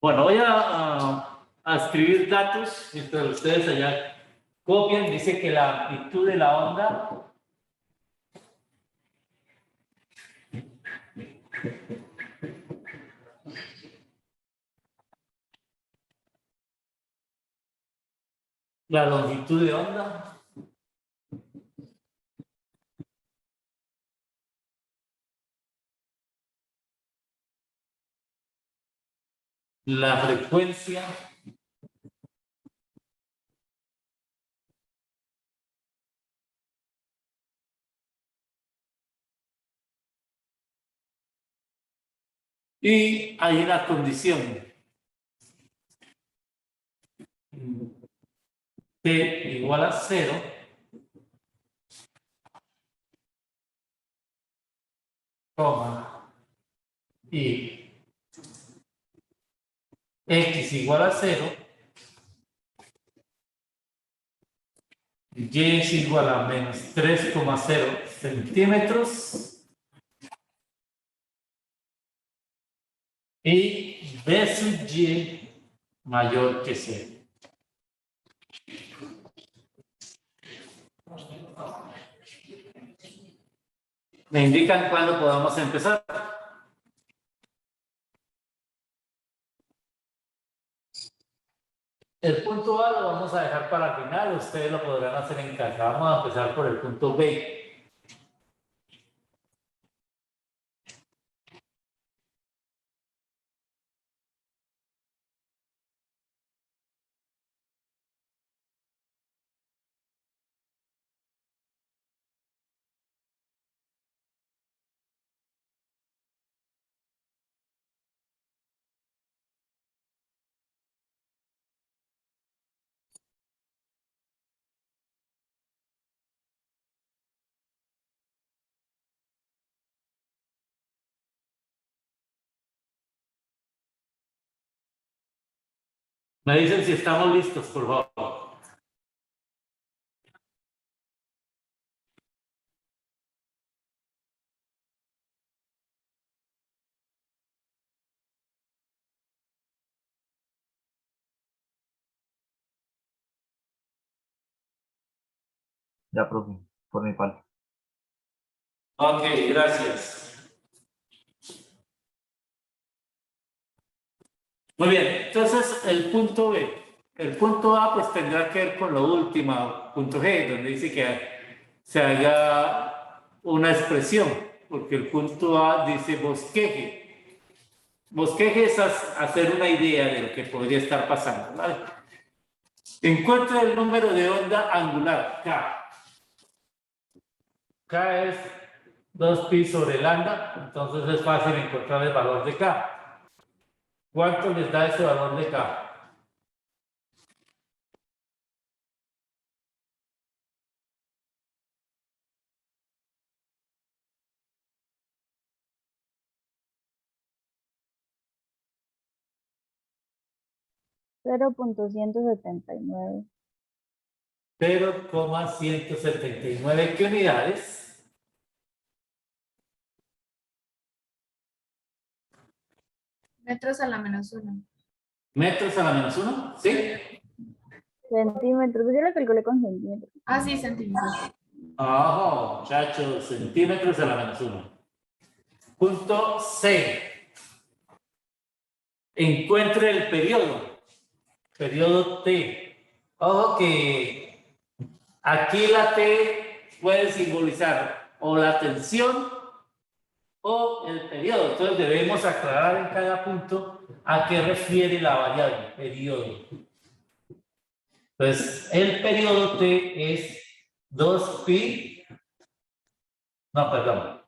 Bueno, voy a escribir datos mientras ustedes allá copian. Dice que la amplitud de la onda la longitud de onda la frecuencia y hay una condición t igual a 0 coma y x igual a 0 y es igual a menos 3,0 centímetros y b sub y mayor que 0. Me indican cuándo podamos empezar. El punto A lo vamos a dejar para el final, ustedes lo podrán hacer en casa. Vamos a empezar por el punto B. Me dicen si estamos listos, por favor. Ya, profe, por mi parte. Ok, gracias. Muy bien, entonces el punto B. El punto A pues tendrá que ver con lo último, punto G, donde dice que se haga una expresión, porque el punto A dice bosqueje. Bosqueje es hacer una idea de lo que podría estar pasando, ¿vale? Encuentra el número de onda angular, K. K es 2pi sobre lambda, entonces es fácil encontrar el valor de K. ¿Cuánto les da ese valor de K? $0.179. 0,179. ¿Qué unidades? Metros a la -1. ¿Metros a la -1? ¿Sí? Centímetros. Pues yo lo calculé con centímetros. Ah, sí, centímetros. Ojo, muchachos, centímetros a la -1. Punto C. Encuentre el periodo. Periodo T. Ojo que aquí la T puede simbolizar o la tensión o el periodo. Entonces debemos aclarar en cada punto a qué refiere la variable periodo. Entonces, el periodo T es 2pi. No, perdón.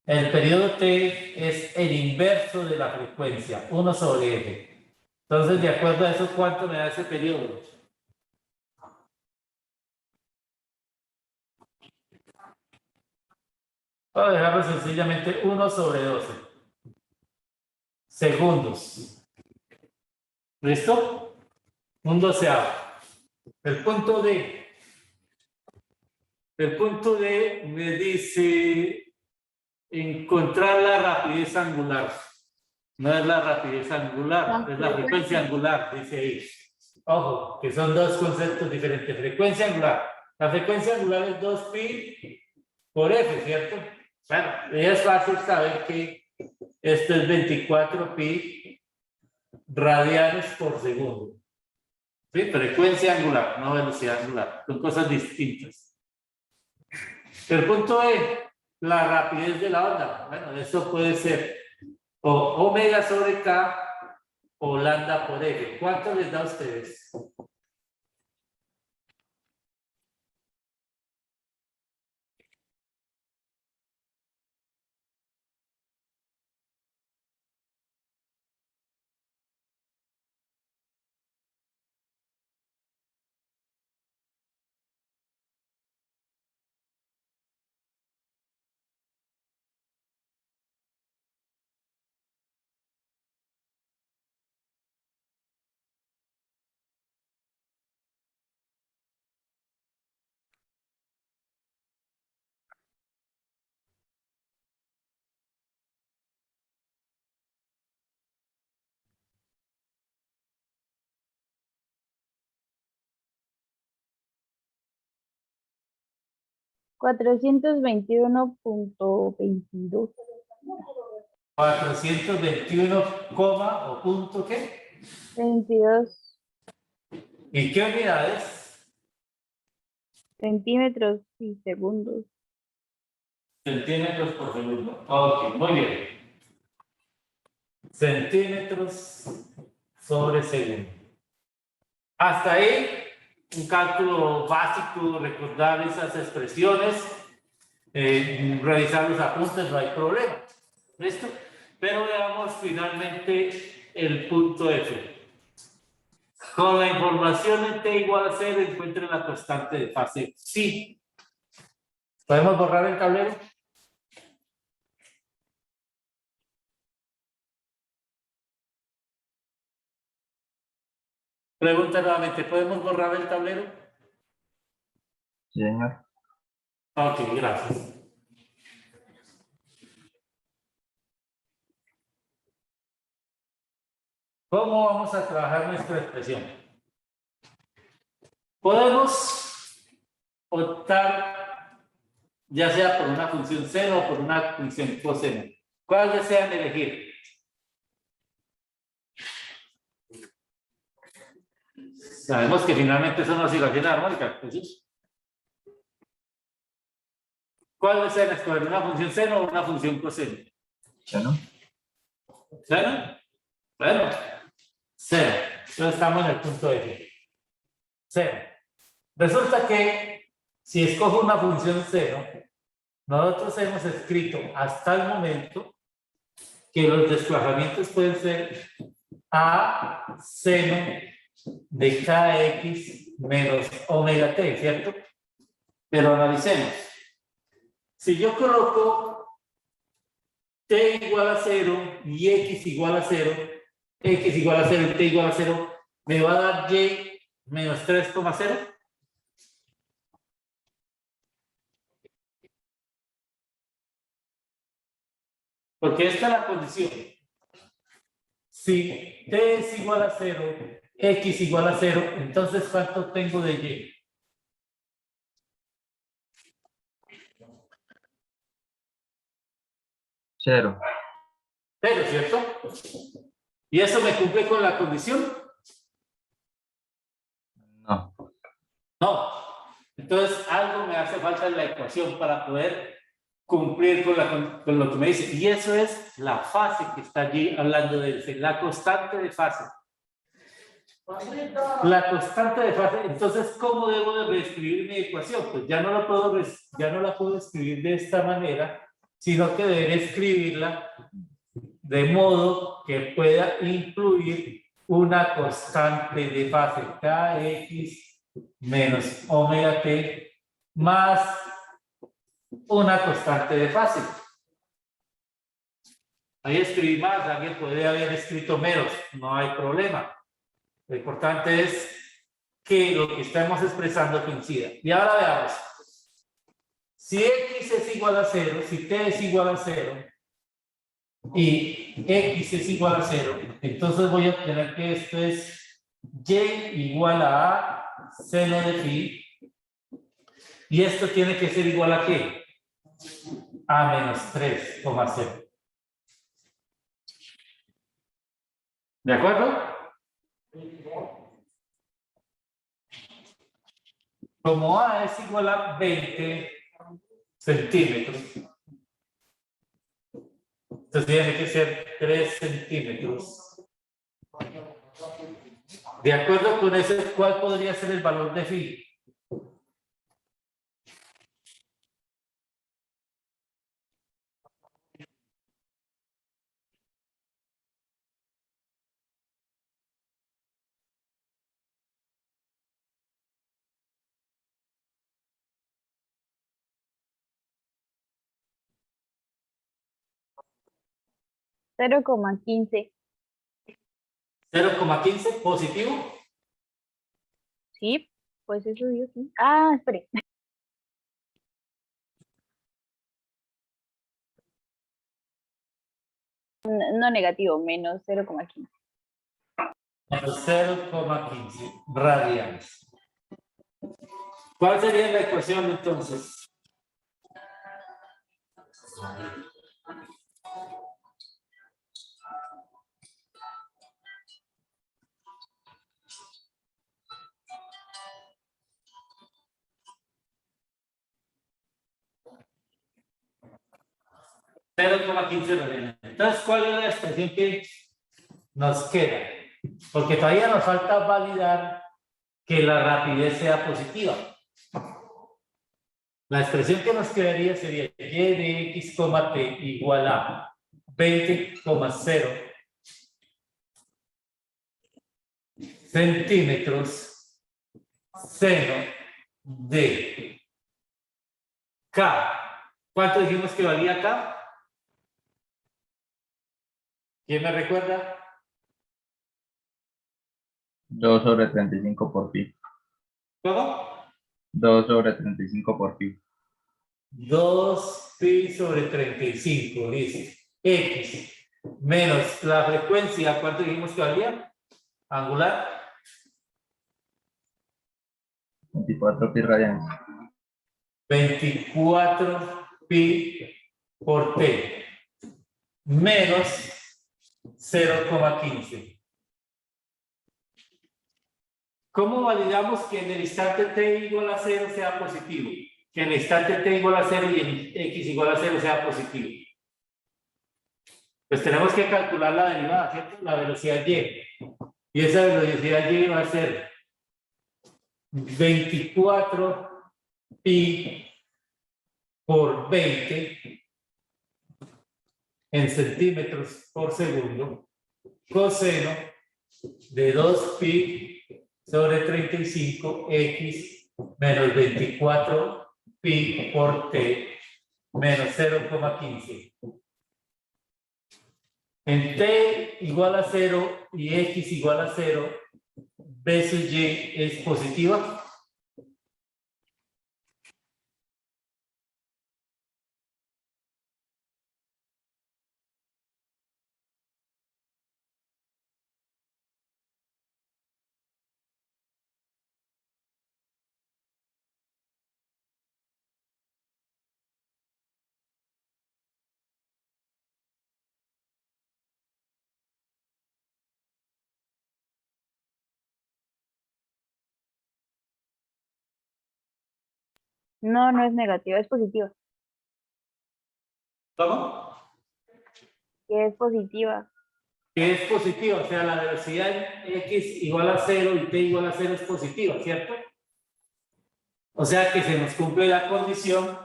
El periodo T es el inverso de la frecuencia, 1 sobre F. Entonces, de acuerdo a eso, ¿cuánto me da ese periodo? Voy a dejarlo sencillamente 1 sobre 12 segundos. ¿Listo? Un doceavo. El punto D. El punto D me dice encontrar la rapidez angular. No es la rapidez angular, es la frecuencia angular, dice ahí. Ojo, que son dos conceptos diferentes. Frecuencia angular. La frecuencia angular es 2pi por f, ¿cierto? Bueno, es fácil saber que esto es 24pi radianes por segundo. ¿Sí? Frecuencia angular, no velocidad angular. Son cosas distintas. El punto E, la rapidez de la onda. Bueno, eso puede ser o omega sobre K o lambda por F. ¿Cuánto les da a ustedes? $421.22. 421, coma o punto ¿qué? 22 ¿Y qué unidades? centímetros y segundos. Centímetros por segundo. Ok, muy bien. Centímetros sobre segundo. Hasta ahí, un cálculo básico, recordar esas expresiones, revisar los apuntes, no hay problema. ¿Listo? Pero veamos finalmente el punto F. Con la información en T igual a 0, encuentre la constante de fase phi. ¿Podemos borrar el tablero? Pregunta nuevamente, ¿podemos borrar el tablero? Sí, señor. Ok, gracias. ¿Cómo vamos a trabajar nuestra expresión? Podemos optar ya sea por una función seno o por una función coseno. ¿Cuál desean elegir? Sabemos que finalmente son oscilaciones armónicas. ¿Sí? ¿Cuál desean escoger? ¿Una función seno o una función coseno? ¿Seno? ¿Seno? Bueno, cero. Entonces estamos en el punto F. Cero. Resulta que si escojo una función seno, nosotros hemos escrito hasta el momento que los desplazamientos pueden ser a seno de kx menos omega t, ¿cierto? Pero analicemos. Si yo coloco t igual a 0 y x igual a 0, x igual a 0 y t igual a 0, me va a dar y menos 3,0. Porque esta es la condición. Si t es igual a 0, x igual a 0, entonces ¿cuánto tengo de y? Cero. 0, ¿cierto? ¿Y eso me cumple con la condición? No. No. Entonces algo me hace falta en la ecuación para poder cumplir con lo que me dice. Y eso es la fase que está allí hablando de la constante de fase. La constante de fase. Entonces, ¿cómo debo de reescribir mi ecuación? Pues ya no la puedo escribir de esta manera, sino que deberé escribirla de modo que pueda incluir una constante de fase kx menos omega t más una constante de fase. Ahí escribí más, alguien puede haber escrito menos, no hay problema. Lo importante es que lo que estamos expresando coincida. Y ahora veamos. Si x es igual a 0, si t es igual a 0 y x es igual a 0, entonces voy a obtener que esto es y igual a seno de phi. Y esto tiene que ser igual a ¿qué? A menos 3,0. ¿De acuerdo? Como A es igual a 20 centímetros, entonces tiene que ser 3 centímetros. De acuerdo con ese, ¿cuál podría ser el valor de phi? $0,15. 0,15 positivo. Sí, pues eso yo sí. Ah, espere. No negativo, menos 0,15. Menos 0,15 radianes. ¿Cuál sería la ecuación entonces? $0,15 radianes. Entonces, ¿cuál es la expresión que nos queda? Porque todavía nos falta validar que la rapidez sea positiva. La expresión que nos quedaría sería y de x, t igual a 20,0 centímetros seno de k. ¿Cuánto dijimos que valía k? ¿Quién me recuerda? 2 sobre 35 por pi. ¿Cómo? 2 sobre 35 por pi. 2 pi sobre 35, listo. X menos la frecuencia, ¿cuánto dijimos que valía? Angular. 24 pi radianes. 24 pi por t menos 0,15. ¿Cómo validamos que en el instante t igual a 0 sea positivo? Que en el instante t igual a 0 y en x igual a 0 sea positivo. Pues tenemos que calcular la derivada, ¿cierto? La velocidad y. Y esa velocidad y va a ser 24 pi por 20 en centímetros por segundo, coseno de 2pi sobre 35 x menos 24 pi por t menos 0,15. En t igual a 0 y x igual a 0, b sub y es positiva. No, no es negativa, es positiva. ¿Cómo? Que es positiva. Que es positiva, o sea, la velocidad en x igual a 0 y t igual a 0 es positiva, ¿cierto? O sea que se nos cumple la condición,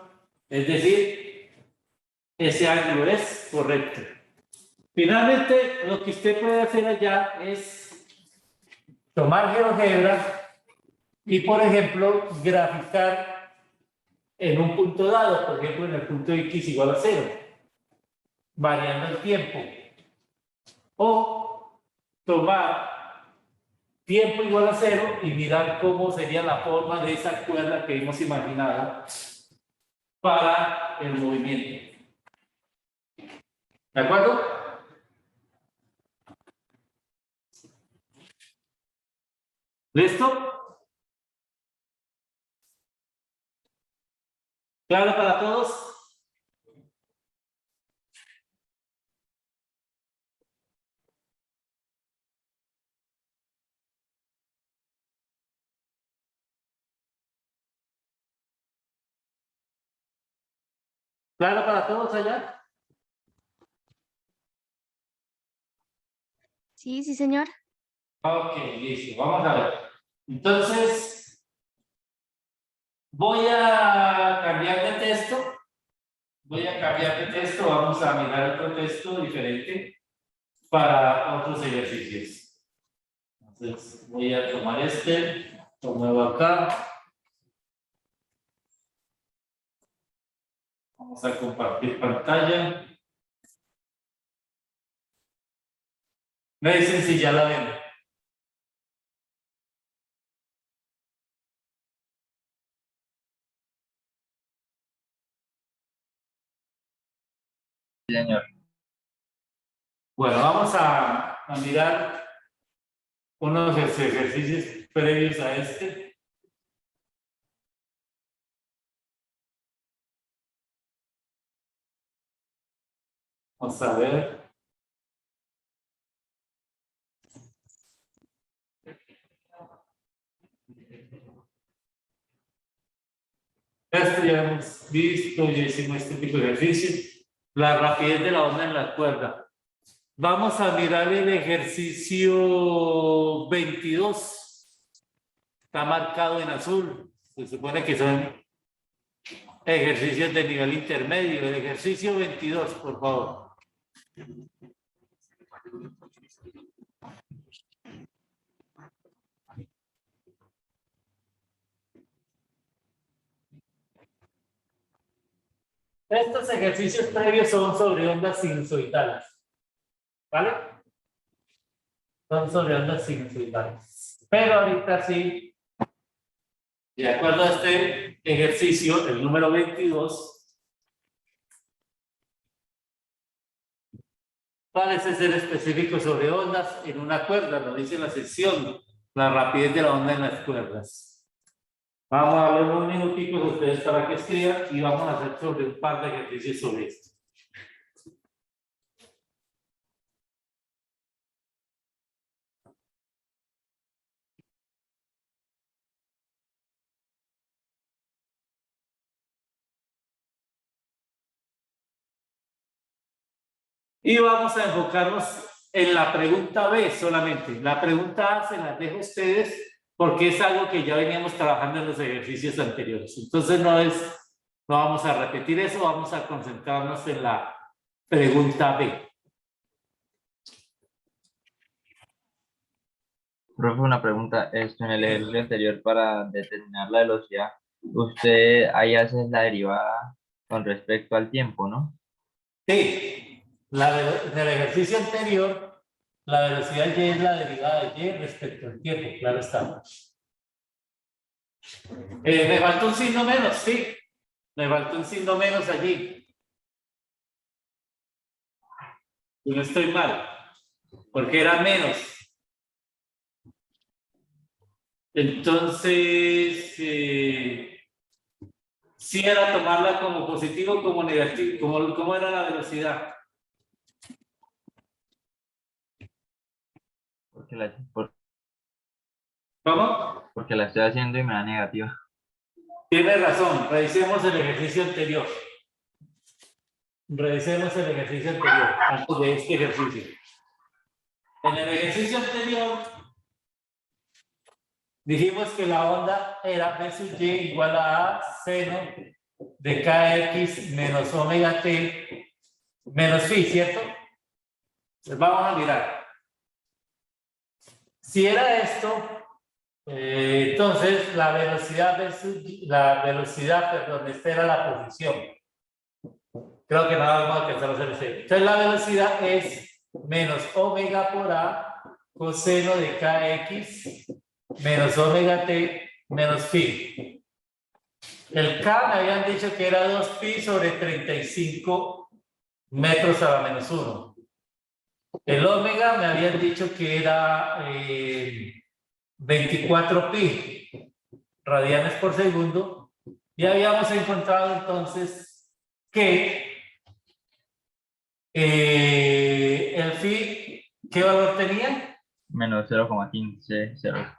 es decir, ese ángulo es correcto. Finalmente, lo que usted puede hacer allá es tomar GeoGebra y, por ejemplo, graficar en un punto dado, por ejemplo, en el punto x igual a 0, variando el tiempo. O tomar tiempo igual a 0 y mirar cómo sería la forma de esa cuerda que hemos imaginado para el movimiento. ¿De acuerdo? ¿Listo? ¿Claro para todos? ¿Claro para todos allá? Sí, sí, señor. Ok, listo. Vamos a ver. Entonces, voy a cambiar de texto. Vamos a mirar otro texto diferente para otros ejercicios. Entonces, voy a tomar lo muevo acá. Vamos a compartir pantalla. Me dicen si ya la ven. Sí, señor. Bueno, vamos a mirar unos ejercicios previos a este. Vamos a ver. Esto ya hemos visto, ya hicimos este tipo de ejercicios. La rapidez de la onda en la cuerda. Vamos a mirar el ejercicio 22. Está marcado en azul. Se supone que son ejercicios de nivel intermedio. El ejercicio 22, por favor. Estos ejercicios previos son sobre ondas sinusoidales. ¿Vale? Son sobre ondas sinusoidales. Pero ahorita sí, de acuerdo a este ejercicio, el número 22, parece ser específico sobre ondas en una cuerda, lo dice la sección, la rapidez de la onda en las cuerdas. Vamos a ver unos minuticos ustedes para que escriban y vamos a hacer sobre un par de ejercicios sobre esto. Y vamos a enfocarnos en la pregunta B solamente. La pregunta A se la dejo a ustedes porque es algo que ya veníamos trabajando en los ejercicios anteriores. Entonces no es No vamos a repetir eso, vamos a concentrarnos en la pregunta B. Profe, una pregunta. Esto en el ejercicio anterior para determinar la velocidad, usted ahí hace la derivada con respecto al tiempo, ¿no? Sí, en el ejercicio anterior, la velocidad y es la derivada de y respecto al tiempo, claro está. Me falta un signo menos, sí. Me falta un signo menos allí. Yo no estoy mal, porque era menos. Entonces, si era tomarla como positivo o como negativo, ¿cómo era la velocidad? ¿Cómo? Porque la estoy haciendo y me da negativa. Tiene razón, revisemos el ejercicio anterior. Revisemos el ejercicio anterior, antes de este ejercicio. En el ejercicio anterior, dijimos que la onda era B sub y igual a seno de kx menos omega t menos phi, ¿cierto? Entonces vamos a mirar. Si era esto, entonces la velocidad perdón, esta era la posición. Creo que nada vamos a alcanzar a hacer esto. Entonces la velocidad es menos omega por a coseno de kx menos omega t menos phi. El k me habían dicho que era 2 pi sobre 35 metros a la menos 1. El omega me habían dicho que era 24 pi radianes por segundo. Y habíamos encontrado entonces que el phi, ¿qué valor tenía? Menos 0,15, 0.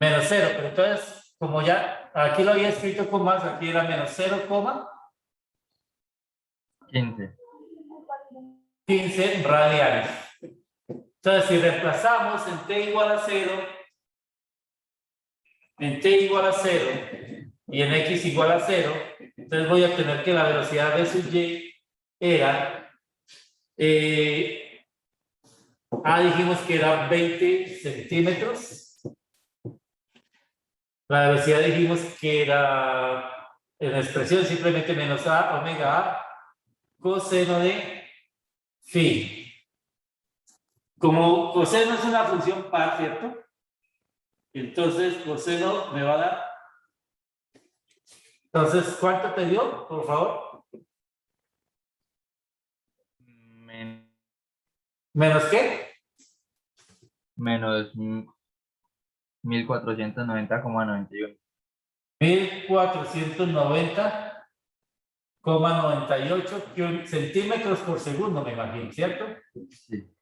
Menos 0, pero entonces, como ya aquí lo había escrito con más, aquí era menos 15. 0,15 radianes. Entonces, si reemplazamos en t igual a 0, en t igual a 0 y en x igual a 0, entonces voy a obtener que la velocidad de sub y era, dijimos que era 20 centímetros. La velocidad dijimos que era, en la expresión simplemente menos a omega a coseno de phi. Como coseno es una función par, ¿cierto? Entonces coseno me va a dar. Entonces, ¿cuánto te dio, por favor? ¿Menos qué? Menos 1490,91. 1490,98 centímetros por segundo, me imagino, ¿cierto? Sí.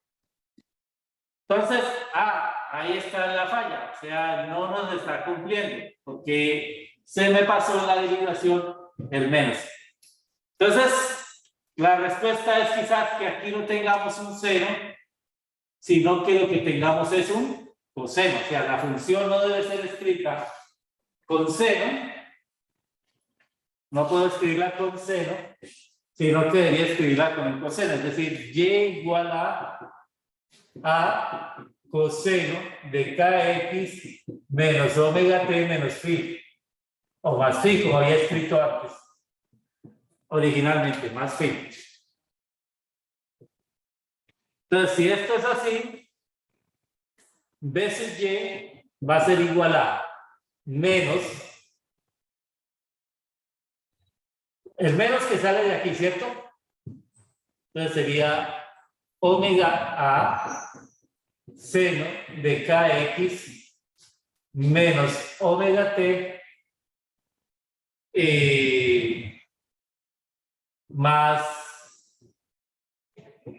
Entonces, ahí está la falla, o sea, no nos está cumpliendo, porque se me pasó en la derivación el menos. Entonces, la respuesta es quizás que aquí no tengamos un seno, sino que lo que tengamos es un coseno, o sea, la función no debe ser escrita con seno, no puedo escribirla con seno, sino que debería escribirla con el coseno, es decir, y igual a coseno de kx menos omega t menos phi, o más phi, como había escrito antes, originalmente, más phi. Entonces, si esto es así, B sub y va a ser igual a menos, el menos que sale de aquí, ¿cierto? Entonces sería omega a seno de kx menos omega t más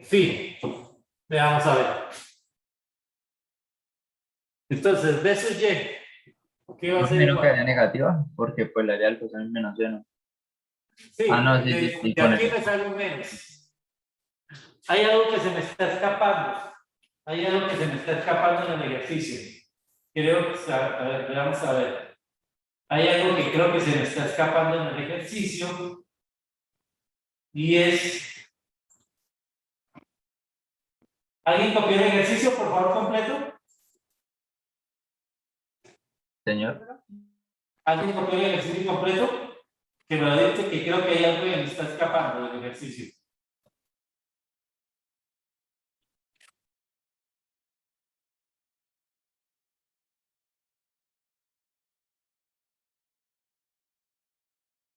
phi. Veamos a ver. Entonces, B sub y, ¿qué va a ser Menos que igual? haya negativa, porque pues la idea del coseno es menos 1. Sí, No, sí, de con aquí eso. me sale un menos. Hay algo que se me está escapando. Hay algo que se me está escapando en el ejercicio. Creo que, a ver, vamos a ver. hay algo que creo que se me está escapando en el ejercicio y es... ¿Alguien copió el ejercicio, por favor, completo? Señor, ¿Alguien copió el ejercicio completo? Que me lo dice que creo que hay algo que me está escapando del ejercicio.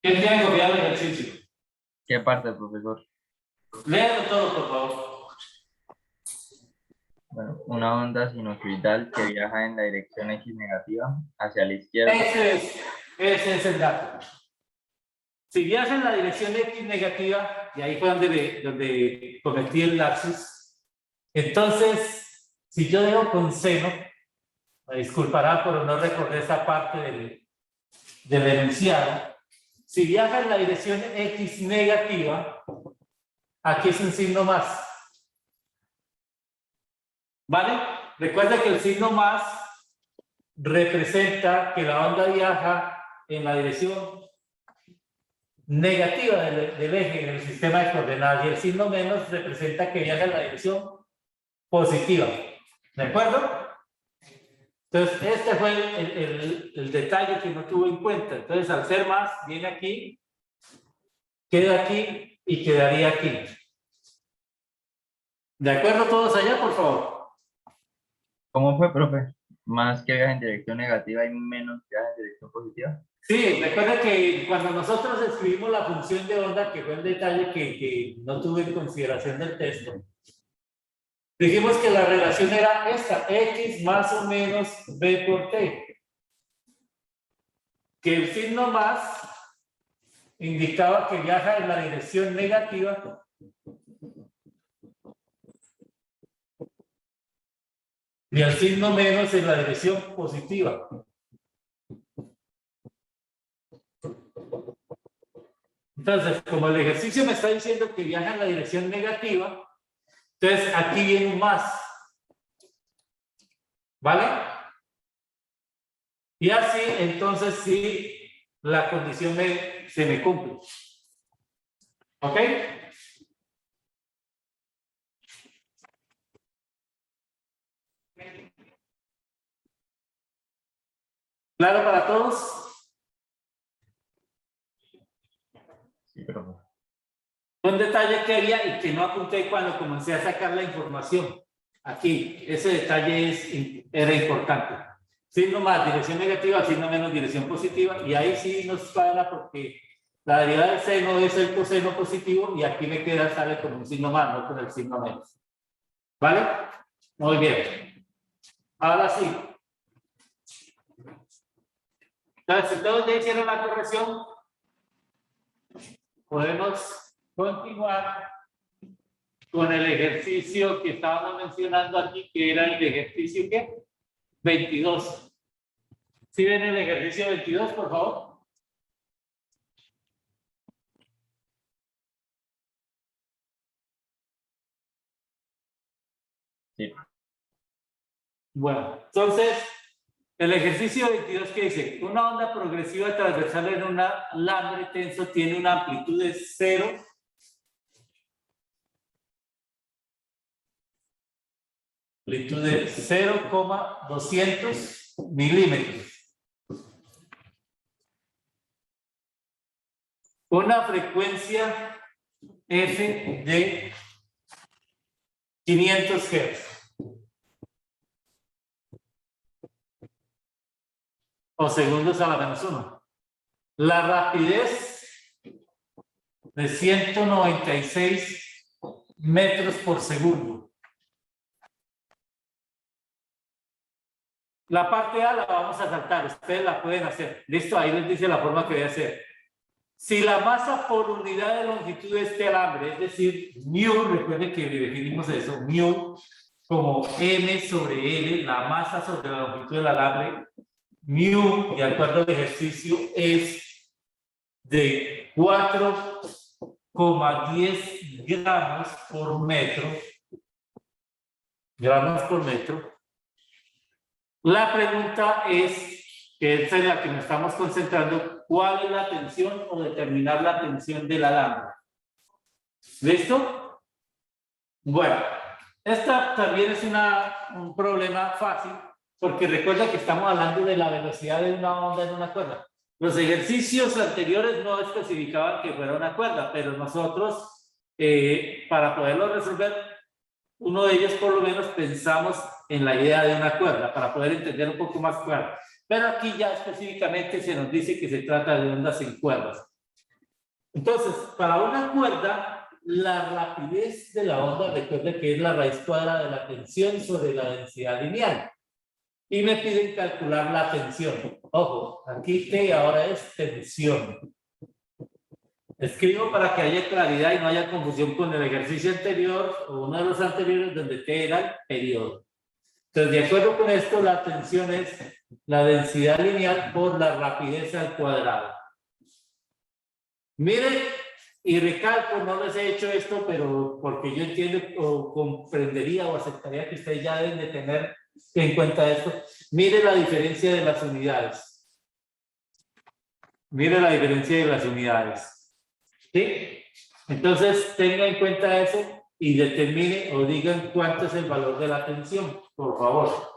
¿Quién tiene copiado el ejercicio? ¿qué parte, profesor? Léalo todo, por favor. Bueno, una onda sinusoidal que viaja en la dirección X negativa hacia la izquierda. Ese es el dato. Si viaja en la dirección X negativa, y ahí fue donde cometí el lapsus, entonces, si yo dejo con seno, me disculpará por no recordar esa parte del enunciado, si viaja en la dirección X negativa, aquí es un signo más. ¿Vale? Recuerda que el signo más representa que la onda viaja en la dirección negativa del eje en el sistema de coordenadas y el signo menos representa que viaja en la dirección positiva. ¿De acuerdo? Entonces, este fue el detalle que no tuvo en cuenta. Entonces, al ser más, viene aquí, queda aquí y quedaría aquí. ¿De acuerdo todos allá, por favor? ¿Cómo fue, profe? Más que viaja en dirección negativa y menos que viaja en dirección positiva. Sí, recuerda que cuando nosotros escribimos la función de onda, que fue el detalle que no tuve en consideración del texto, dijimos que la relación era esta, x más o menos b por t. Que el signo más indicaba que viaja en la dirección negativa y el signo menos en la dirección positiva. Entonces, como el ejercicio me está diciendo que viaja en la dirección negativa, entonces aquí viene un más. ¿Vale? Y así, entonces, sí, la condición se me cumple. ¿Ok? ¿Claro para todos? Sí, profe. Un detalle que había y que no apunté cuando comencé a sacar la información. Aquí, ese detalle era importante. Signo más, dirección negativa, signo menos, dirección positiva. Y ahí sí nos cuadra porque la derivada del seno es el coseno positivo y aquí me queda, sale con un signo más, no con el signo menos. ¿Vale? Muy bien. Ahora sí. Entonces, si todos ya hicieron la corrección, podemos continuar con el ejercicio que estábamos mencionando aquí, que era el ejercicio ¿qué? 22. ¿Sí ven el ejercicio 22, por favor? Sí. Bueno, entonces, el ejercicio 22 que dice, una onda progresiva transversal en un alambre tenso tiene una amplitud de 0. Amplitud de 0,200 milímetros. Una frecuencia F de 500 Hz. O segundos a la menos 1. La rapidez de 196 metros por segundo. La parte A la vamos a saltar, ustedes la pueden hacer. Listo, ahí les dice la forma que voy a hacer. Si la masa por unidad de longitud de este alambre, es decir, mu, recuerden que definimos eso, mu como m sobre l, la masa sobre la longitud del alambre, mu, de acuerdo al ejercicio, es de 4,10 gramos por metro. Gramos por metro. La pregunta es que es en la que nos estamos concentrando, cuál es la tensión o determinar la tensión del alambre. ¿Listo? Bueno, esta también es un problema fácil, porque recuerda que estamos hablando de la velocidad de una onda en una cuerda. Los ejercicios anteriores no especificaban que fuera una cuerda, pero nosotros, para poderlo resolver, uno de ellos por lo menos pensamos en la idea de una cuerda, para poder entender un poco más claro. Pero aquí ya específicamente se nos dice que se trata de ondas en cuerdas. Entonces, para una cuerda, la rapidez de la onda, recuerda que es la raíz cuadrada de la tensión sobre la densidad lineal. Y me piden calcular la tensión. Ojo, aquí T ahora es tensión. Escribo para que haya claridad y no haya confusión con el ejercicio anterior o uno de los anteriores donde T era el periodo. Entonces, de acuerdo con esto, la tensión es la densidad lineal por la rapidez al cuadrado. Miren, y recalco, no les he hecho esto, pero porque yo entiendo o comprendería o aceptaría que ustedes ya deben de tener en cuenta esto. Mire la diferencia de las unidades. Mire la diferencia de las unidades. ¿Sí? Entonces, tenga en cuenta eso y determine o digan cuánto es el valor de la tensión, por favor.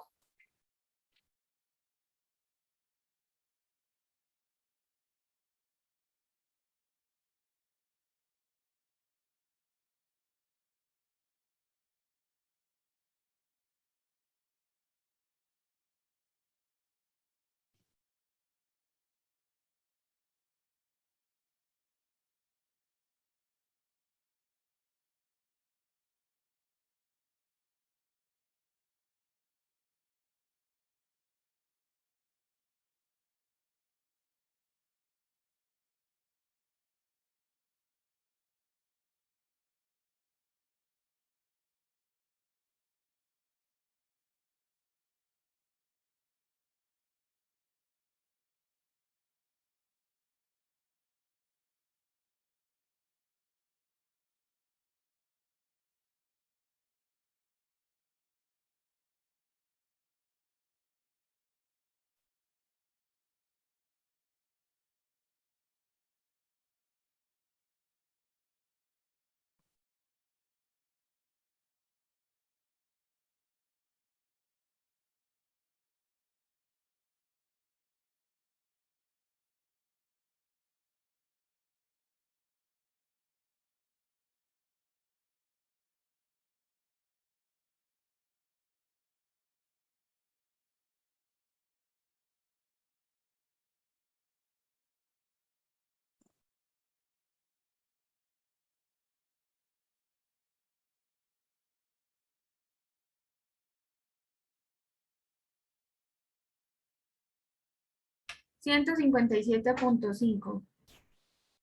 $157.5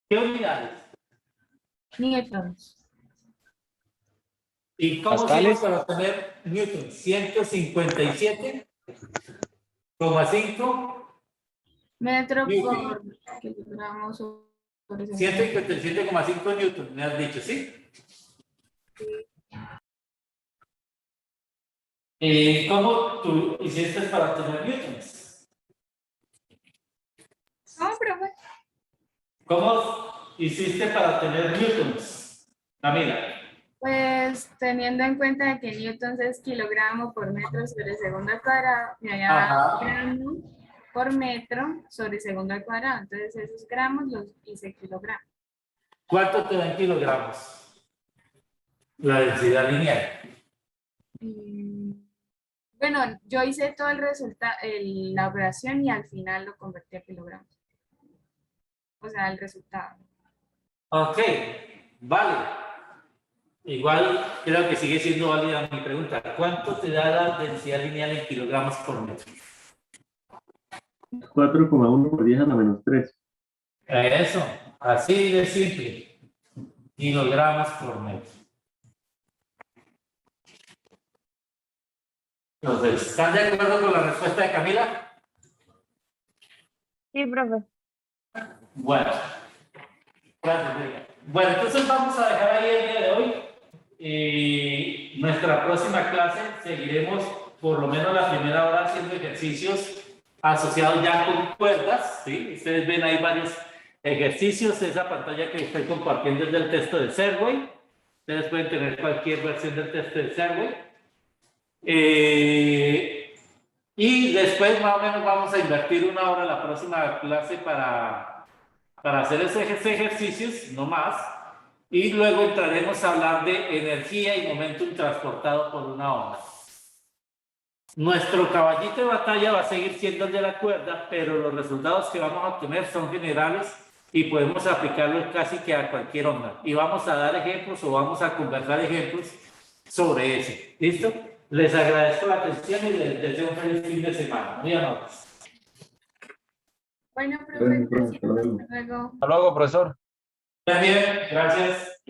¿Qué unidades? newtons. ¿Y cómo Pascales. hicimos para obtener Newton? 157,5 Metro Newton. por kilogramo sobre segundo. 157,5 Newton, me has dicho, ¿sí? ¿Cómo tú hiciste para obtener Newtons? No, profe. ¿Cómo hiciste para obtener Newtons? Camila. Pues teniendo en cuenta que newtons es kilogramo por metro sobre segundo al cuadrado, me había dado Ajá. gramo por metro sobre segundo al cuadrado. Entonces esos gramos los hice kilogramos. ¿Cuánto te dan kilogramos? La densidad lineal. Bueno, yo hice todo el resultado, la operación y al final lo convertí a kilogramos. O sea, el resultado. Ok, vale. Igual creo que sigue siendo válida mi pregunta. ¿Cuánto te da la densidad lineal en kilogramos por metro? 4,1 por 10 a la menos 3. Eso, así de simple. Kilogramos por metro. Entonces, ¿están de acuerdo con la respuesta de Camila? Sí, profe. Bueno. Gracias, María. Bueno, entonces vamos a dejar ahí el día de hoy. Nuestra próxima clase seguiremos por lo menos la primera hora haciendo ejercicios asociado ya con cuerdas, ¿sí? Ustedes ven ahí varios ejercicios, esa pantalla que estoy compartiendo es del texto de Serway. Ustedes pueden tener cualquier versión del texto de Serway. Y después más o menos vamos a invertir 1 hora la próxima clase para hacer esos ejercicios, no más. Y luego entraremos a hablar de energía y momentum transportado por una onda. Nuestro caballito de batalla va a seguir siendo el de la cuerda, pero los resultados que vamos a obtener son generales y podemos aplicarlos casi que a cualquier onda. Y vamos a dar ejemplos o vamos a conversar ejemplos sobre eso. ¿Listo? Les agradezco la atención y les deseo un feliz fin de semana. Muy amables. Bueno, profe, Gracias, profe. Hasta luego. hasta luego. Hasta luego, profesor. Bien, gracias.